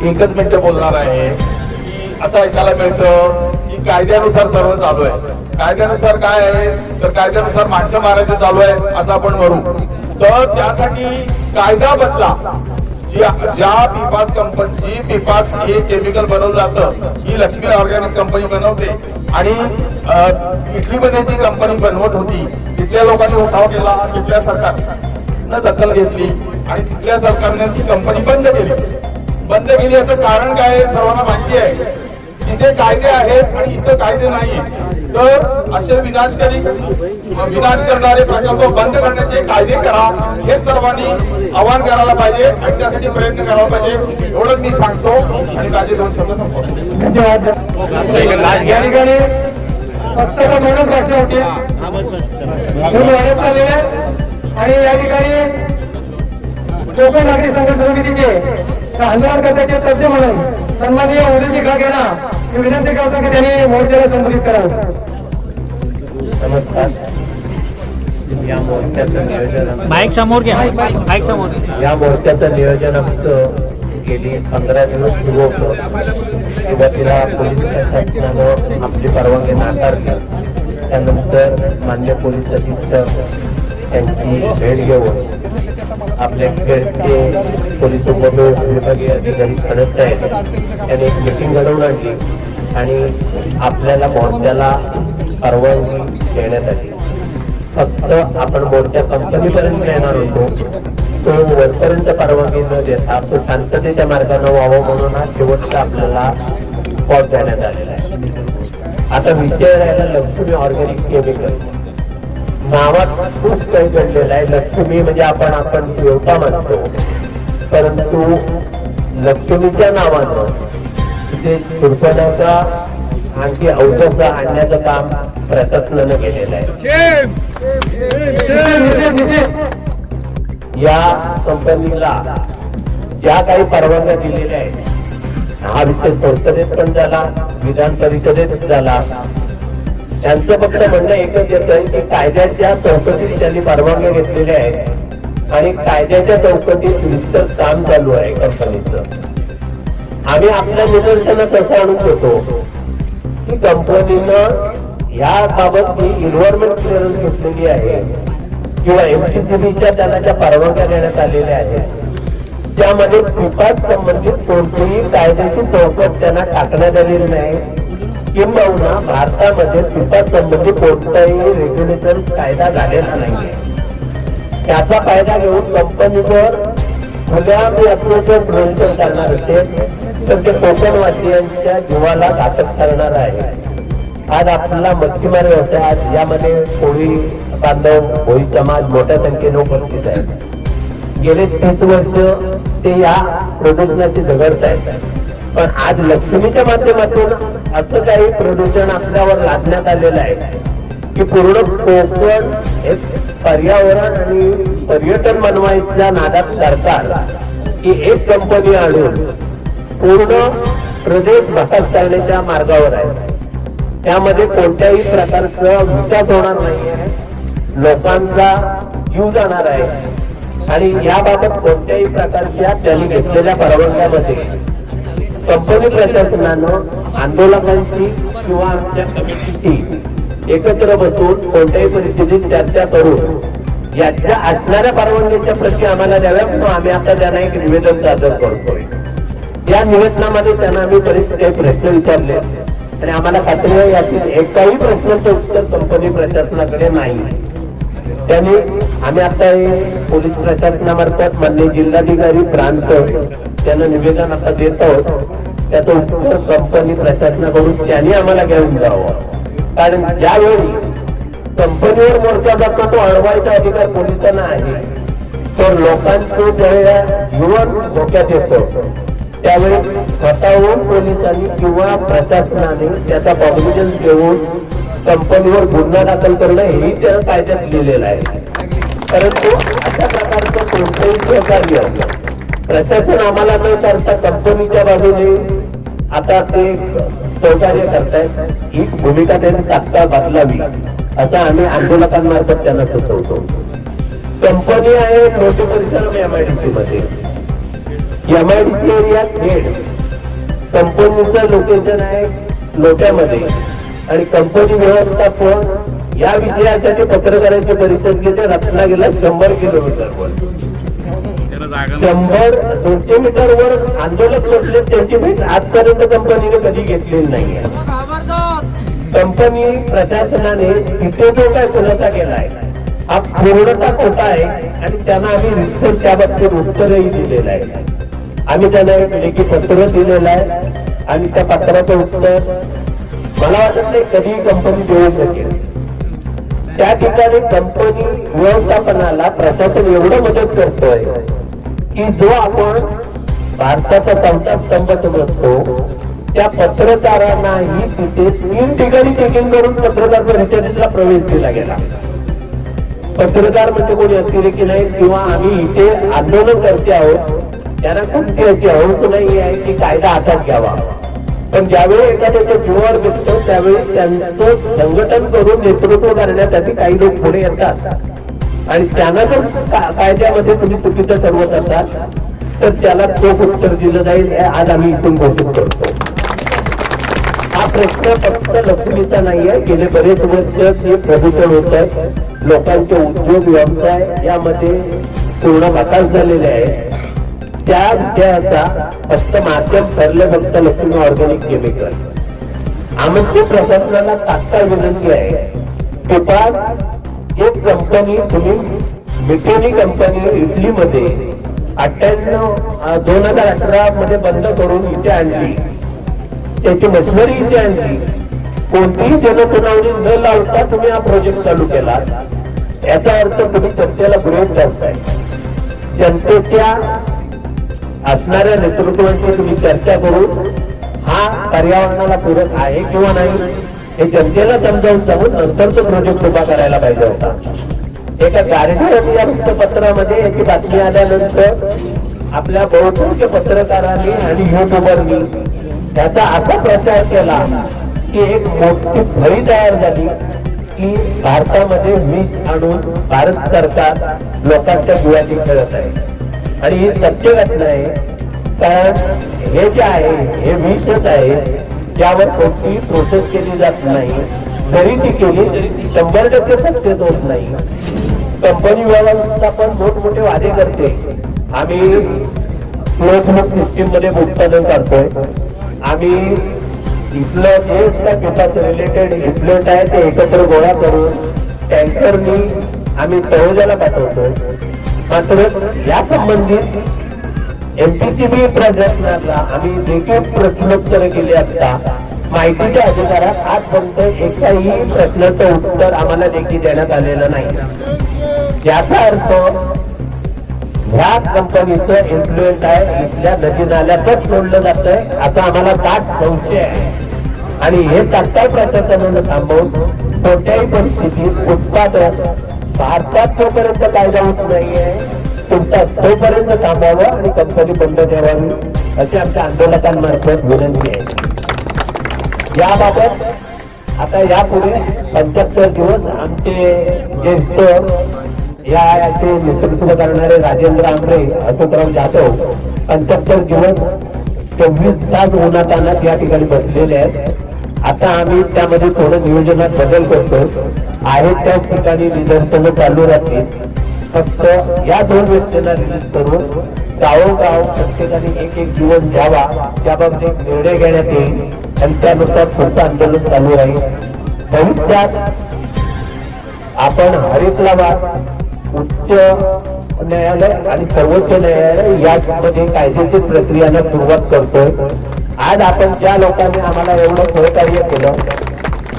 एकच मिनिट बोलणार आहे की असं ऐकायला मिळतं की कायद्यानुसार सर्व चालू आहे. कायद्यानुसार काय आहे तर कायद्यानुसार माणसं मारायचं चालू आहे असं आपण म्हणू. तर त्यासाठी कायदा बदला. ज्या PFAS कंपनी जी PFAS हे केमिकल बनवलं जातं ही लक्ष्मी ऑर्गॅनिक कंपनी बनवते आणि इटलीमध्ये जी कंपनी बनवत होती तिथल्या लोकांनी उठाव केला, तिथल्या सरकारनं दखल घेतली आणि तिथल्या सरकारने ती कंपनी बंद केली. याचं कारण काय आहे सर्वांना माहिती आहे. तिथे कायदे आहेत आणि इथं कायदे नाही. तर असे विनाश करणारे प्रकल्प बंद करण्याचे कायदे करा हे सर्वांनी आवाहन करायला पाहिजे आणि त्यासाठी प्रयत्न करायला पाहिजे. एवढंच मी सांगतो आणि माझे 2 शब्द संपवतो. धन्यवाद. या ठिकाणी फक्त 2च प्रश्न होते, वाढत चाललेले आणि या ठिकाणी कोकण नागरिक संघर्ष समितीचे आंदोलनकर्त्याचे तज्ञ म्हणून सन्माननीय उदयजी घाट यांना मी विनंती करतो की त्यांनी मोर्चाला संबोधित करावं. नमस्कार. या मोर्चाचं नियोजन माईक समोर घ्या, माईक समोर. या मोर्चाचं नियोजन आमचं गेली 15 दिवस सुरू होतं. सुरुवातीला पोलीस प्रशासनानं आपली परवानगी नाकारली. त्यानंतर मान्य पोलीस अधीक्षक यांची भेट घेऊन आपले खेळचे पोलीस उपविभागीय अधिकारी खडक आहेत त्यांनी एक मीटिंग घडवून आणली आणि आपल्याला मोर्चाला परवानगी देण्यात आली. फक्त आपण मोर्चा कंपनीपर्यंत येणार होतो, तो वरपर्यंत परवानगी न देता तो शांततेच्या मार्गाने व्हावं म्हणून हा शेवटचा आपल्याला स्पॉट देण्यात आलेला आहे. आता विषय राहिला लक्ष्मी ऑर्गॅनिक केमिकल. नावात खूप काही घडलेलं आहे. लक्ष्मी म्हणजे आपण देवता म्हणतो, परंतु लक्ष्मीच्या नावानं तिथे दुर्पणाचा आणखी औषध आणण्याचं काम प्रशासनानं केलेलं आहे. या कंपनीला ज्या काही परवानग्या दिलेल्या आहेत हा विषय संसदेत पण झाला, विधान परिषदेत झाला. त्यांचं फक्त म्हणणं एकच येत आहे की कायद्याच्या चौकटीत त्यांनी परवानग्या घेतलेल्या आहेत आणि कायद्याच्या चौकटीत नुसतं काम चालू आहे कंपनीचं. आम्ही आपल्या निदर्शनात असं आणून होतो की कंपनीनं याबाबत जी इन्व्हायरमेंट क्लिअरन्स घेतलेली आहे किंवा MCCBच्या त्यांना ज्या परवानग्या देण्यात आलेल्या आहेत त्यामध्ये PFAS संबंधित कोणतीही कायद्याची चौकट त्यांना टाकण्यात आलेली नाही, किंबहुना भारतामध्ये PFAS संबंधित कोणताही रेग्युलेशन कायदा झालेला नाहीये. त्याचा फायदा घेऊन कंपनीवर खुल्या प्रदूषण करणार असेल तर ते कोकणवासियांच्या जीवाला घातक ठरणार आहे. आज आपला मच्छीमार व्यवसाय आज यामध्ये कोळी बांधव कोळी समाज मोठ्या संख्येने उपस्थित आहे. गेले 30 वर्ष ते या प्रदूषणाची झगडत आहेत. पण आज लक्ष्मीच्या माध्यमातून असं काही प्रदूषण आपल्यावर लादण्यात आलेलं आहे की पूर्ण कोकण हे पर्यावरण आणि पर्यटन बनवायच्या नादात सरकार ही एक कंपनी आणून पूर्ण प्रदेश भागात करण्याच्या मार्गावर आहे. त्यामध्ये कोणत्याही प्रकारचा विकास होणार नाहीये, लोकांचा जीव जाणार आहे आणि याबाबत कोणत्याही प्रकारच्या त्यांनी घेतलेल्या परवानग्यामध्ये कंपनी प्रशासनानं आंदोलकांची किंवा आमच्या कमिटीची एकत्र बसून कोणत्याही परिस्थितीत चर्चा करून याच्या असणाऱ्या परवानगीच्या प्रती आम्हाला द्याव्या म्हणून आम्ही आता त्यांना एक निवेदन सादर करतोय. या निवेदनामध्ये त्यांना आम्ही बरेच काही प्रश्न विचारले आणि आम्हाला खात्री आहे यातील एकाही प्रश्नाचं उत्तर कंपनी प्रशासनाकडे नाही. त्यांनी आम्ही आता हे पोलीस प्रशासनामार्फत माननीय जिल्हाधिकारी प्रांत त्यांना निवेदन आता देत आहोत. त्याचं उत्तर कंपनी प्रशासनाकडून त्यांनी आम्हाला घेऊन जावं. कारण ज्यावेळी कंपनीवर मोर्चा जातो तो अडवायचा अधिकार पोलिसांना आहे. तर लोकांचं ज्यावेळेला जीवन धोक्यात येतं त्यावेळी स्वतःहून पोलिसांनी किंवा प्रशासनाने त्याचा कॉग्निजन्स घेऊन कंपनीवर गुन्हा दाखल करणं हेही त्या कायद्यात लिहिलेलं आहे. परंतु अशा प्रकारचं कोणतंही सहकार्य प्रशासन आम्हाला न करता कंपनीच्या बाजूने आता ते सहकार्य करतायत. ही भूमिका त्यांनी तात्काळ बदलावी असं आम्ही आंदोलकांमार्फत त्यांना सुचवतो. कंपनी आहे मोठी परिसर MIDC मध्ये. MIDC एरिया खेड कंपनीचं लोकेशन आहे लोट्यामध्ये आणि कंपनी व्यवस्थापन या विषयासाठी पत्रकारांची परिषद घेते रत्नागिरीला 100 किलोमीटरवर 100-200 मीटरवर आंदोलक बसले त्यांची भेट आजपर्यंत कंपनीने कधी घेतलेली नाहीये. कंपनी प्रशासनाने तिथे जो काय खुलासा केलाय हा पूर्णतः खोटा आहे आणि त्यांना आम्ही रिसर्च त्या बाबतीत उत्तरही दिलेलं आहे. आम्ही त्यांना एक लेखी पत्र दिलेलं आहे आणि त्या पत्राचं उत्तर मला वाटत नाही कधी कंपनी देऊ शकेल. त्या ठिकाणी कंपनी व्यवस्थापनाला प्रशासन एवढं मदत करतोय की जो आपण भारताचा 4था स्तंभ समजतो त्या पत्रकारांनाही तिथे 3 ठिकाणी चेकिंग करून पत्रकार परिषदेला प्रवेश दिला गेला. पत्रकार म्हणजे कोणी अतिरेकी नाही किंवा आम्ही इथे आंदोलन करते आहोत त्यांना कोणती याची हौस नाही आहे की कायदा हातात घ्यावा. पण ज्यावेळी एखाद्याच्या जीवावर दिसतो त्यावेळी त्यांचं संघटन करून नेतृत्व करण्यासाठी काही लोक पुढे येतात आणि त्यांना जर कायद्यामध्ये तुम्ही चुकीचं ठरवत असाल तर त्याला चोख उत्तर दिलं जाईल. हे आज आम्ही इथून घोषित करतो. हा प्रश्न फक्त लक्ष्मीचा नाहीये. गेले बरेच वर्ष हे प्रदूषण होत आहे. लोकांचे उद्योग व्यवसाय यामध्ये पूर्ण बकाल झालेले आहे. त्या विषयाचा फक्त माध्यम ठरलं फक्त लक्ष्मी ऑर्गॅनिक केमिकल. आमच्या प्रशासनाला तात्काळ विनंती आहे की एक कंपनी तुम्ही मिटेनी कंपनी इटलीमध्ये 2018 मध्ये बंद करून इथे आणली. त्याची मशिनरी इथे आणली. कोणतीही जनसुनावणी न लावता तुम्ही हा प्रोजेक्ट चालू केला. याचा अर्थ तुम्ही जनतेला विरोध करताय. जनतेच्या असणाऱ्या नेतृत्वांची तुम्ही चर्चा करून हा पर्यावरणाला पूरक आहे किंवा नाही हे जनतेला समजावून सांगून नंतर तो प्रोजेक्ट उभा करायला पाहिजे होता. एका गार्डियन या वृत्तपत्रामध्ये याची बातमी आल्यानंतर आपल्या बहुसंख्य पत्रकारांनी आणि युट्यूबरनी त्याचा असा प्रचार केला की एक मोठी फळी तयार झाली की भारतामध्ये विष आणून भारत सरकार लोकांच्या जीवाची खेळत आहे. आणि ही सत्य घटना आहे. कारण हे जे आहे हे विषच आहे. त्यावर कोणतीही प्रोसेस केली जात नाही. जरी ती केली तरी ती 100% सक्सेस होत नाही. कंपनी व्यवस्थापन मोठमोठे वादे करते. आम्ही क्लोज लूप सिस्टीम मध्ये उत्पादन करतोय. आम्ही इथलं जे पिकाचं रिलेटेड इफ्लुएंट आहे ते एकत्र गोळा करून टँकरनी आम्ही तळोजाला पाठवतो. मात्र या संबंधित एमपीसीबी प्रशासनाला आम्ही देखील प्रश्नोत्तर केली असता माहितीच्या अधिकारात आजपर्यंत एकाही प्रश्नाचं उत्तर आम्हाला देखील देण्यात आलेलं नाही. याचा अर्थ ह्या कंपनीचं इन्फ्लुएन्स आहे, इथल्या नदी नाल्यातच सोडलं जातंय असं आम्हाला दाट संशय आहे. आणि हे तात्काळ प्रशासनानं थांबवून कोणत्याही परिस्थितीत उत्पादन भारतात तोपर्यंत कायदा होत नाहीये तोपर्यंत थांबावं आणि कंपनी बंद ठेवावी अशी आमच्या आंदोलकांमार्फत विनंती आहे. याबाबत आता यापुढे 75 दिवस आमचे ज्येष्ठ याचे नेतृत्व करणारे राजेंद्र आंबरे, अशोकराव जाधव 75 दिवस 24 तास उन्हातानात या ठिकाणी बसलेले आहेत. आता आम्ही त्यामध्ये थोडं नियोजनात बदल करतो. आहेत त्याच ठिकाणी निदर्शनं चालू राहतील. फक्त या 2 व्यक्तींना रिलीज करून गावोगाव प्रत्येकाने एक दिवस द्यावा त्याबाबत एक निर्णय घेण्यात येईल आणि त्यानुसार पुढचं आंदोलन चालू राहील. भविष्यात आपण हरितलावाद उच्च न्यायालय आणि सर्वोच्च न्यायालय यामध्ये कायदेशीर प्रक्रियांना सुरुवात करतोय. आज आपण ज्या लोकांनी आम्हाला एवढं सहकार्य केलं,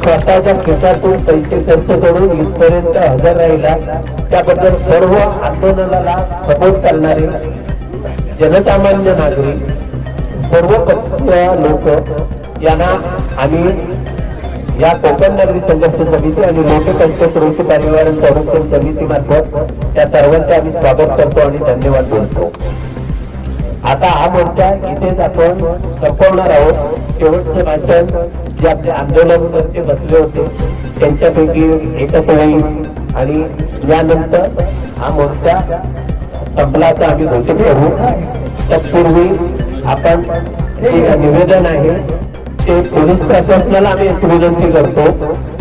स्वतःच्या खिशातून पैसे खर्च करून इथपर्यंत हजर राहिला त्याबद्दल सर्व आंदोलनाला सपोर्ट करणारे जनसामान्य नागरिक, सर्व पक्षीय लोक यांना आम्ही या कोकण नागरी संघर्ष समिती आणि लोकसंख्या सुरक्षा परिवार संरक्षण समिती मार्फत त्या सर्वांचे आम्ही स्वागत करतो आणि धन्यवाद बोलतो. आता हा मोर्चा इथेच आपण संपवणार आहोत. शेवटचे भाषण जे आपले आंदोलनकर्ते बसले होते त्यांच्यापैकी एकच होईल आणि यानंतर हा मोर्चा संपल्याचं आम्ही घोषित करू. तत्पूर्वी आपण जे निवेदन आहे ते पोलीस प्रशासनाला आम्ही अशी विनंती करतो,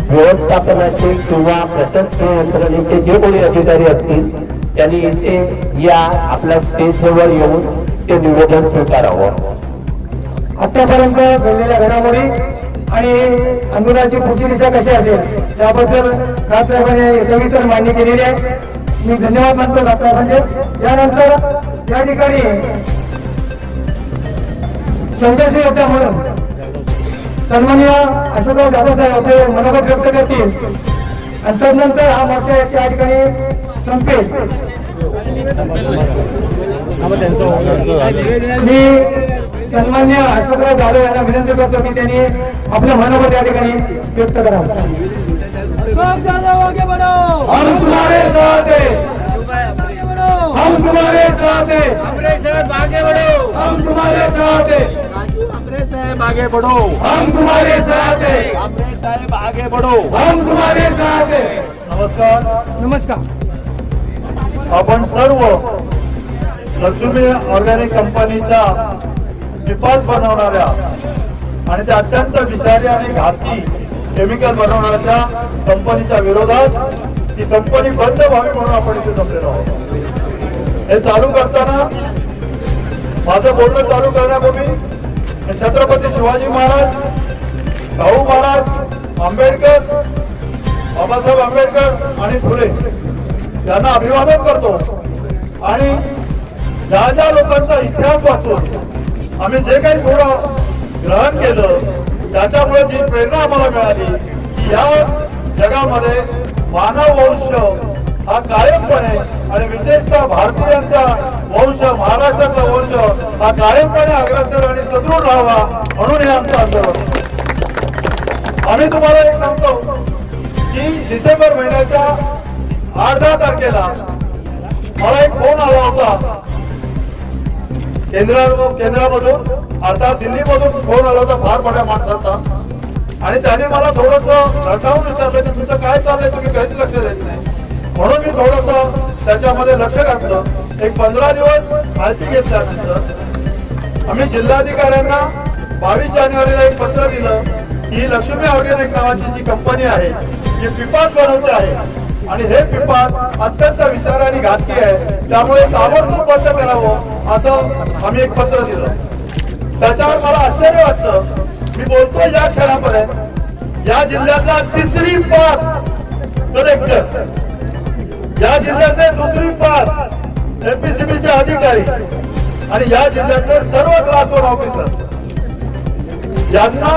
व्यवस्थापनाचे किंवा प्रशासकीय यंत्रणेचे जे कोणी अधिकारी असतील त्यांनी इथे या आपल्या स्टेजजवळ येऊन ते निवेदन स्वीकारावं. आतापर्यंत घडलेल्या घडामोडी आणि आंदोलनाची पुढची दिशा कशी असेल त्याबद्दल राजसाहेबांनी सविस्तर मांडणी केलेली आहे. मी धन्यवाद मानतो राजसाहेबांचे. यानंतर या ठिकाणी संघर्ष योद्धा म्हणून सन्माननीय अशोकराव जाधव साहेब आपले मनोगत व्यक्त करतील आणि त्यानंतर हा मोर्चा या ठिकाणी संपेल. मी सन्मान्य अशोकराव जाधव यांना विनंती करतो की त्यांनी आपलं मनोगत या ठिकाणी व्यक्त करावं. हम तुम्हारे साथ हैं, हम तुम्हारे साथ हैं, आगे बढ़ो, हम तुम्हारे साथ हैं, आगे बढ़ो, हम तुम्हारे साथ हैं, आगे बढ़ो, हम तुम्हारे साथ हैं. नमस्कार. आपण सर्व लक्ष्मी ऑर्गॅनिक कंपनीच्या पिपास बनवणाऱ्या आणि त्या अत्यंत विषारी आणि घातकी केमिकल बनवणाऱ्या कंपनीच्या विरोधात ती कंपनी बंद व्हावी म्हणून आपण इथे जमलेलो आहोत. हे चालू करताना माझं बोलणं चालू करण्यापूर्वी छत्रपती शिवाजी महाराज, शाहू महाराज, आंबेडकर, बाबासाहेब आंबेडकर आणि फुले यांना अभिवादन करतो. आणि ज्या ज्या लोकांचा इतिहास वाचून आम्ही जे काही थोडं ग्रहण केलं त्याच्यामुळे जी प्रेरणा आम्हाला मिळाली की या जगामध्ये मानव वंश हा कायमपणे आणि विशेषतः भारतीयांचा वंश, महाराष्ट्राचा वंश हा कायमपणे अग्रेसर आणि सदृढ राहावा म्हणून हे आमचं आंदोलन. आम्ही तुम्हाला एक सांगतो की डिसेंबर महिन्याच्या 8-10 तारखेला मला एक फोन आला होता केंद्रामधून, अर्थात दिल्लीमधून फोन आला होता फार मोठ्या माणसाचा. आणि त्याने मला थोडस रटावून विचारलं की तुमचं काय चाललंय, तुम्ही काहीच लक्ष देत नाही. म्हणून मी थोडस त्याच्यामध्ये लक्ष घातलं. एक 15 दिवस माहिती घेतल्यानंतर आम्ही जिल्हाधिकाऱ्यांना 22 जानेवारीला एक पत्र दिलं की लक्ष्मी ऑर्गॅनिक नावाची जी कंपनी आहे जी पिपास बनवते आहे आणि हे पिपास अत्यंत विषारी आणि घातकी आहे, त्यामुळे ताबडतोब बंद करावं असं आम्ही एक पत्र दिलं. त्याच्यावर मला आश्चर्य वाटतं. मी बोलतोय या क्षणापर्यंत या जिल्ह्यातला 3री पास कलेक्टर या जिल्ह्यातले दुसरी पास एमपीसीबीचे अधिकारी आणि या जिल्ह्यातले सर्व क्लास 1 ऑफिसर यांना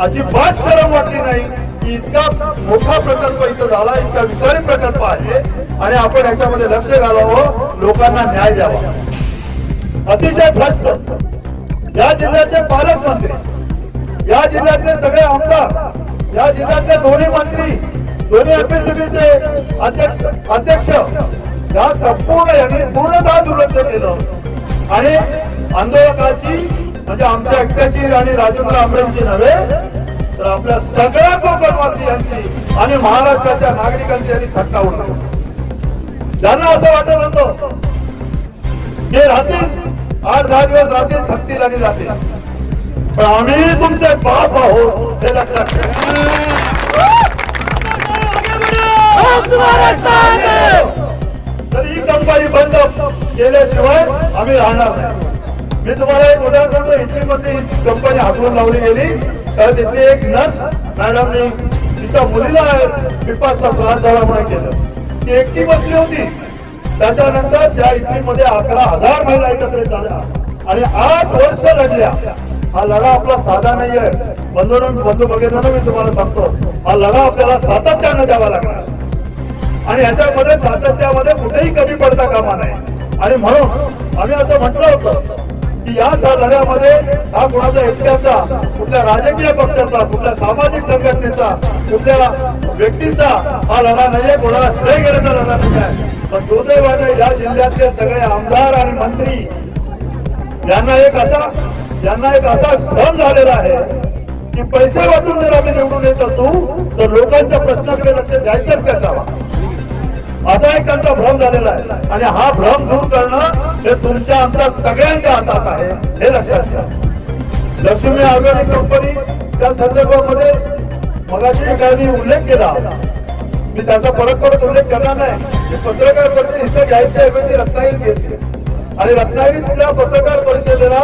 अजिबात शरम वाटली नाही की इतका मोठा प्रकल्प इथं झाला, इतका विषारी प्रकल्प आहे आणि आपण याच्यामध्ये लक्ष घालावं, लोकांना न्याय द्यावा. अतिशय भ्रष्ट या जिल्ह्याचे पालकमंत्री, या जिल्ह्यातले सगळे आमदार, या जिल्ह्यातले दोन्ही मंत्री, दोन्ही एमपीसीबीचे अध्यक्ष या संपूर्ण यांनी पूर्णतः दुर्लक्ष केलं आणि आंदोलकाची म्हणजे आमच्या एकट्याची आणि राजेंद्र आंबेंची नव्हे तर आपल्या सगळ्या कोकणवासियांची आणि महाराष्ट्राच्या नागरिकांची यांनी थट्टा उडवली. ज्यांना असं वाटत होतं की राहतील 8-10 दिवस राहतील, थकतील आणि जातील, पण आम्ही तुमचे बाप आहोत हे लक्षात तर ही कंपनी बंद केल्याशिवाय आम्ही राहणार नाही. मी तुम्हाला एक उदाहरण सांगतो. इटलीमध्ये ही कंपनी हाकलून लावली गेली तर तिथली एक नर्स मॅडमनी तिच्या मुलीला पिपाचा त्रास झाला म्हणून केलं. ती एकटी बसली होती. त्याच्यानंतर त्या इटलीमध्ये 11,000 महिला एकत्रित झाल्या आणि 8 वर्ष लढल्या. हा लढा आपला साधा नाहीये. बंधू भगिनींनो, मी तुम्हाला सांगतो, हा लढा आपल्याला सातत्यानं द्यावा लागणार आणि याच्यामध्ये सातत्यामध्ये कुठेही कमी पडता कामा नये. आणि म्हणून आम्ही असं म्हटलं होतं की या लढ्यामध्ये हा कुणाचा एकट्याचा, कुठल्या राजकीय पक्षाचा, कुठल्या सामाजिक संघटनेचा, कुठल्या व्यक्तीचा हा लढा नाहीये, कोणाला श्रेय घेण्याचा लढा नाही आहे. पण दुर्दैवाने या जिल्ह्यातले सगळे आमदार आणि मंत्री यांना एक असा भ्रम झालेला आहे की पैसे वाटून जर आम्ही निवडून येत असू तर लोकांच्या प्रश्नाकडे लक्ष द्यायचंच कशावा, असा एक त्यांचा भ्रम झालेला आहे. आणि हा भ्रम दूर करणं हे तुमच्या आमच्या सगळ्यांच्या हातात आहे हे लक्षात घ्या. लक्ष्मी ऑर्गॅनिक कंपनी त्या संदर्भामध्ये मगाशी काही उल्लेख केला, मी त्याचा परत उल्लेख करणार नाही की पत्रकार परिषद इथे घ्यायच्या ऐवजी रत्नागिरीत घेतली आणि रत्नागिरीतल्या पत्रकार परिषदेला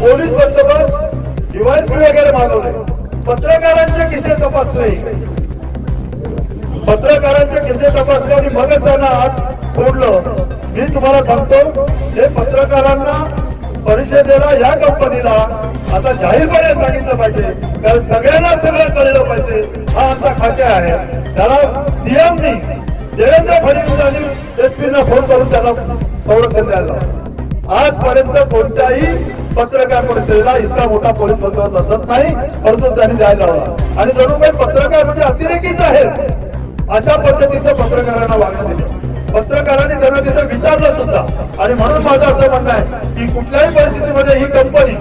पोलीस बंदोबस्त, डिव्हाइस वगैरे मागवले, पत्रकारांचे खिसे तपासले आणि मगच त्यांना आत सोडलं. मी तुम्हाला सांगतो, हे पत्रकारांना, परिषदेला, या कंपनीला आता जाहीरपणे सांगितलं पाहिजे, कारण सगळ्यांना सगळं कळलं पाहिजे. हा आमचा खाते आहे. त्याला सीएमनी देवेंद्र फडणवीस आणि एसपीना फोन करून त्याला संरक्षण द्यायला. आजपर्यंत कोणत्याही पत्रकार परिषदेला इतका मोठा पोलीस बंदोबस्त असत नाही, परंतु त्यांनी द्यायला लावला आणि जणू काही पत्रकार म्हणजे अतिरेकीच आहेत अशा पद्धतीचं पत्रकारांना वागणं दिलं. पत्रकारांनी त्यांना तिथं विचारलं सुद्धा. आणि म्हणून माझं असं म्हणणं आहे की कुठल्याही परिस्थितीमध्ये ही कंपनी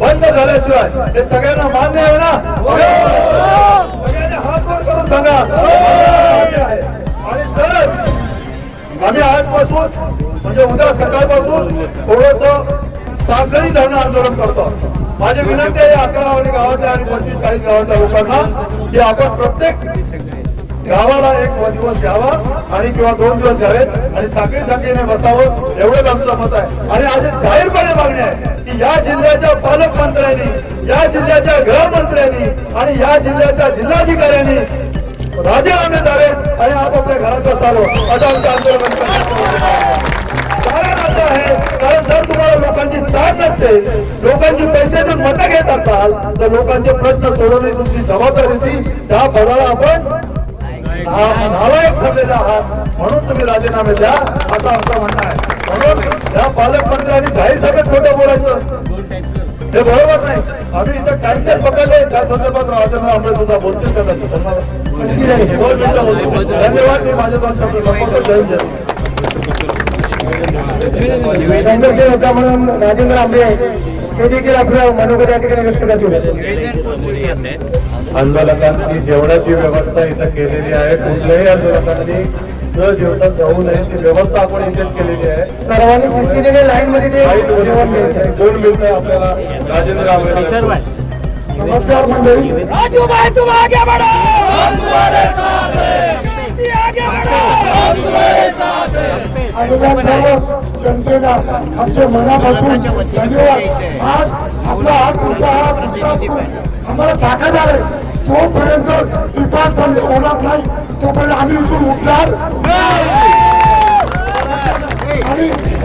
बंद झाल्याशिवाय हे सगळ्यांना मान्य आहे ना? सगळ्यांनी हात वर करून सांगा आहे. आणि तरच आम्ही आजपासून म्हणजे उद्या सकाळपासून थोडस साखळी धरणं आंदोलन करतो. माझी विनंती आहे 11 गावातल्या आणि 25-40 गावातल्या लोकांना की आपण प्रत्येक गावाला एक दिवस घ्यावा आणि किंवा 2 दिवस घ्यावेत आणि साखळीने बसावं, एवढंच आमचं मत आहे. आणि आज जाहीरपणे मागणी आहे की या जिल्ह्याच्या पालकमंत्र्यांनी, या जिल्ह्याच्या गृहमंत्र्यांनी आणि या जिल्ह्याच्या जिल्हाधिकाऱ्यांनी राजीनामे द्यावे आणि आपापल्या घरात बसावं असं आमचं आंदोलन. कारण असं आहे, कारण जर तुम्हाला लोकांची जाण नसेल, लोकांची पैसे देऊन मतं घेत असाल तर लोकांचे प्रश्न सोडवण्याची तुमची जबाबदारी होती. त्या पदाला आपण नालायक ठरलेला आहात, म्हणून तुम्ही राजीनामे द्या असं आमचं म्हणणं आहे. म्हणून या पालकमंत्र्यांनी जाहीर सभेत खोटं बोलायचं हे बरोबर नाही. आम्ही इथं टाइमटेल पकडले, त्या संदर्भात राजेंद्र आंबे सुद्धा बोलतील कदाचित. 2 मिनिटं बोलतो. धन्यवाद. मी माझे 2 शब्द संपवतो. जय जय. काँग्रेसचे नेता म्हणून राजेंद्र आंबे हे देखील आपलं मनोगत या ठिकाणी व्यक्त करतील. आंदोलकांची जेवणाची व्यवस्था इथं केलेली आहे. कुठल्याही आंदोलकांनी न जेवता जाऊ नये ती व्यवस्था आपण इथेच केलेली आहे. सर्वांनी शिस्तीने लाईन मध्ये जेवण घ्यायचं. 2 मिनिटं आपल्याला राजेंद्र आंबे. नमस्कार मंडळी. आणि त्या सर्व जनतेला आमच्या मनापासून धन्यवाद. आज आपला हात तुमचा हात आम्हाला ताकद आहे. जोपर्यंत विकास बंद होणार नाही तोपर्यंत आम्ही इथून उठणार.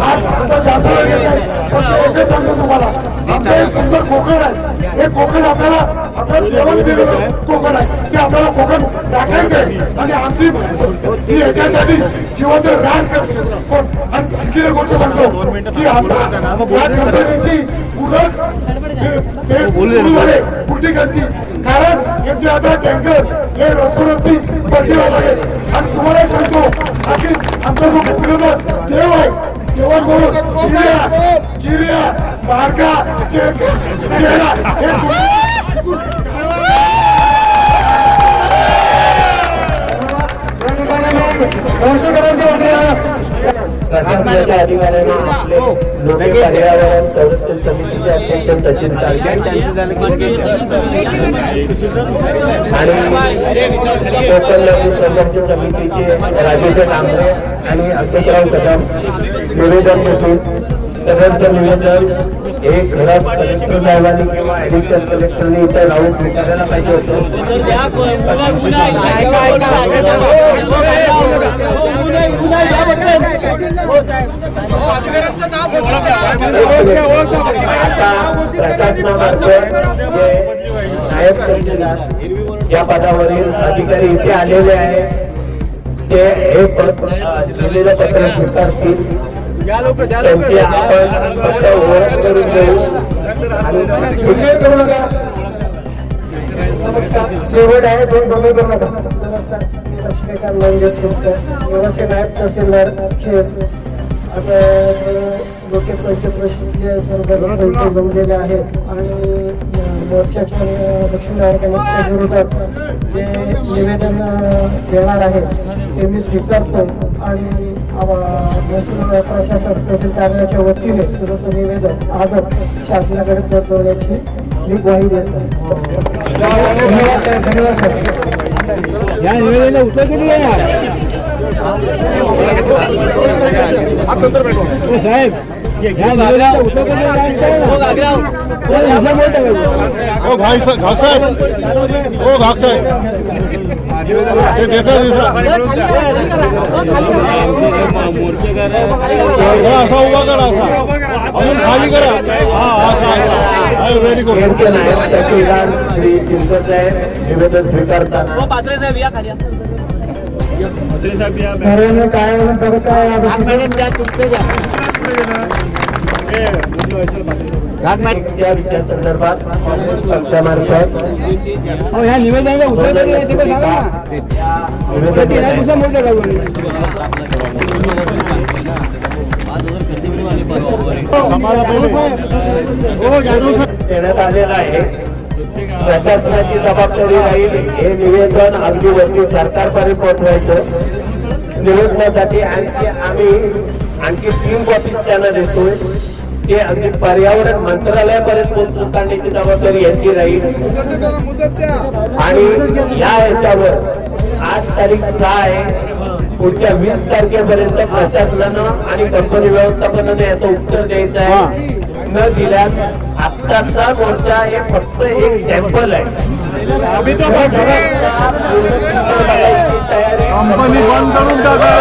आज आता जास्त वेळ घेत नाही, पण एकच सांगतो तुम्हाला, आमचं हे सुंदर कोकण आहे, हे कोकण आपल्याला देवाने दिलेलं कोकण आहे, ते आपल्याला कोकण राखायचं आहे आणि आमची माणसं ही याच्यासाठी जीवाचं रान करते. पण आणखी एक गोष्ट सांगतो की आता या कंपनीची उलट ते कुठे करती, कारण यांचे आता टँकर हे रस्ती बंदीला लागेल. आणि तुम्हाला एक सांगतो, आणखी आमचा जो कोकणाचा देव आहे, देवांकडून गिर्या मार्गा चेहरा हे प्रशासनाच्या अधिकाऱ्यांनी आपले लोके पर्यावरण संरक्षण समितीचे अध्यक्ष सचिन साळके आणि कोकण नदी संरक्षण समितीचे राजेंद्र डांबरे आणि अशोकराव कदम निवेदन देतील. सदरचं निवेदन हे घरात कलेक्टर साहेबांनी किंवा ऍडिशनल कलेक्टरनी इथे राहून स्वीकारायला पाहिजे होतं. आता प्रशासनामार्फत जे नायब तहसीलदार या पदावरील अधिकारी इथे आलेले आहेत, ते हे दिलेलं पत्र स्वीकारतील. त्यांची आपण फक्त ओळख करून देऊ. नमस्कार, शेवट आहे, दोन कमी करू नका. नमस्कार, लक्ष्मीकांत मंगेश व्यवस्थित नायब तहसीलदार खेळ. आता लोके पंचप्रश्न सर्व जमलेले आहेत आणि मोर्चाच्या लक्ष्मी नायकांच्या विरोधात जे निवेदन देणार आहे ते मी स्वीकारतो आणि महसूल प्रशासन तहसील कार्यालयाच्या वतीने सर्व निवेदन आजच शासनाकडे पोहोचवण्याची मी ग्वाही देत आहे. धन्यवाद सर. या निवेदनाला उत्तर किती आहे साहेब? असा उभा करा, असा अजून खाली करा. Very good. श्री चिंतन साहेब निवेदन स्वीकारताना सर्वांना काय त्या विषयासंदर्भात पक्षामार्फत ह्या निवेदनाला उत्तर देण्यात आलेला आहे. प्रशासनाची जबाबदारी राहील हे निवेदन अगदी वरती सरकारपर्यंत पोहोचवायचं. निवेदनासाठी आणखी 3 कॉपीज त्यांना देतोय, ते अगदी पर्यावरण मंत्रालयापर्यंत पोहोचून काढण्याची जबाबदारी यांची राहील. आणि या याच्यावर आज तारीख 6 आहे, पुढच्या 20 तारखेपर्यंत प्रशासनानं आणि कंपनी व्यवस्थापनाने याचं उत्तर द्यायचं आहे. न दिल्यास आत्ताचा मोर्चा हे फक्त एक सॅम्पल आहे. कंपनी बंद करून टाका.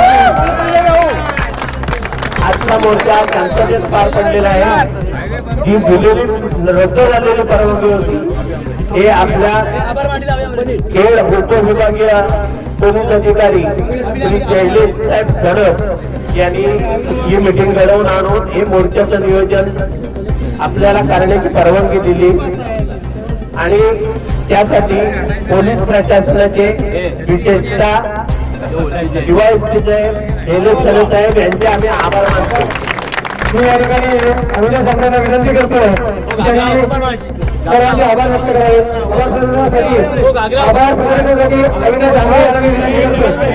आजचा मोर्चा संसदेत पार पडलेला आहे. जी रद्द झालेली परवानगी होती हे आपल्या खेड उपविभागीय पोलीस अधिकारी श्री शैलेश साहेब झडप यांनी ही मीटिंग घडवून आणून हे मोर्चाचं नियोजन आपल्याला करण्याची परवानगी दिली. आणि त्यासाठी पोलीस प्रशासनाचे विशेषतः डीवायएसपी साहेब, शैलेश साहेब यांचे आम्ही आभार मानतो. मी या ठिकाणी अविनाश साहेबांना विनंती करतोय सर्वांचे आभार व्यक्त करावे. आभार प्रदर्शनासाठी अविनाश साहेब यांना मी विनंती करतोय.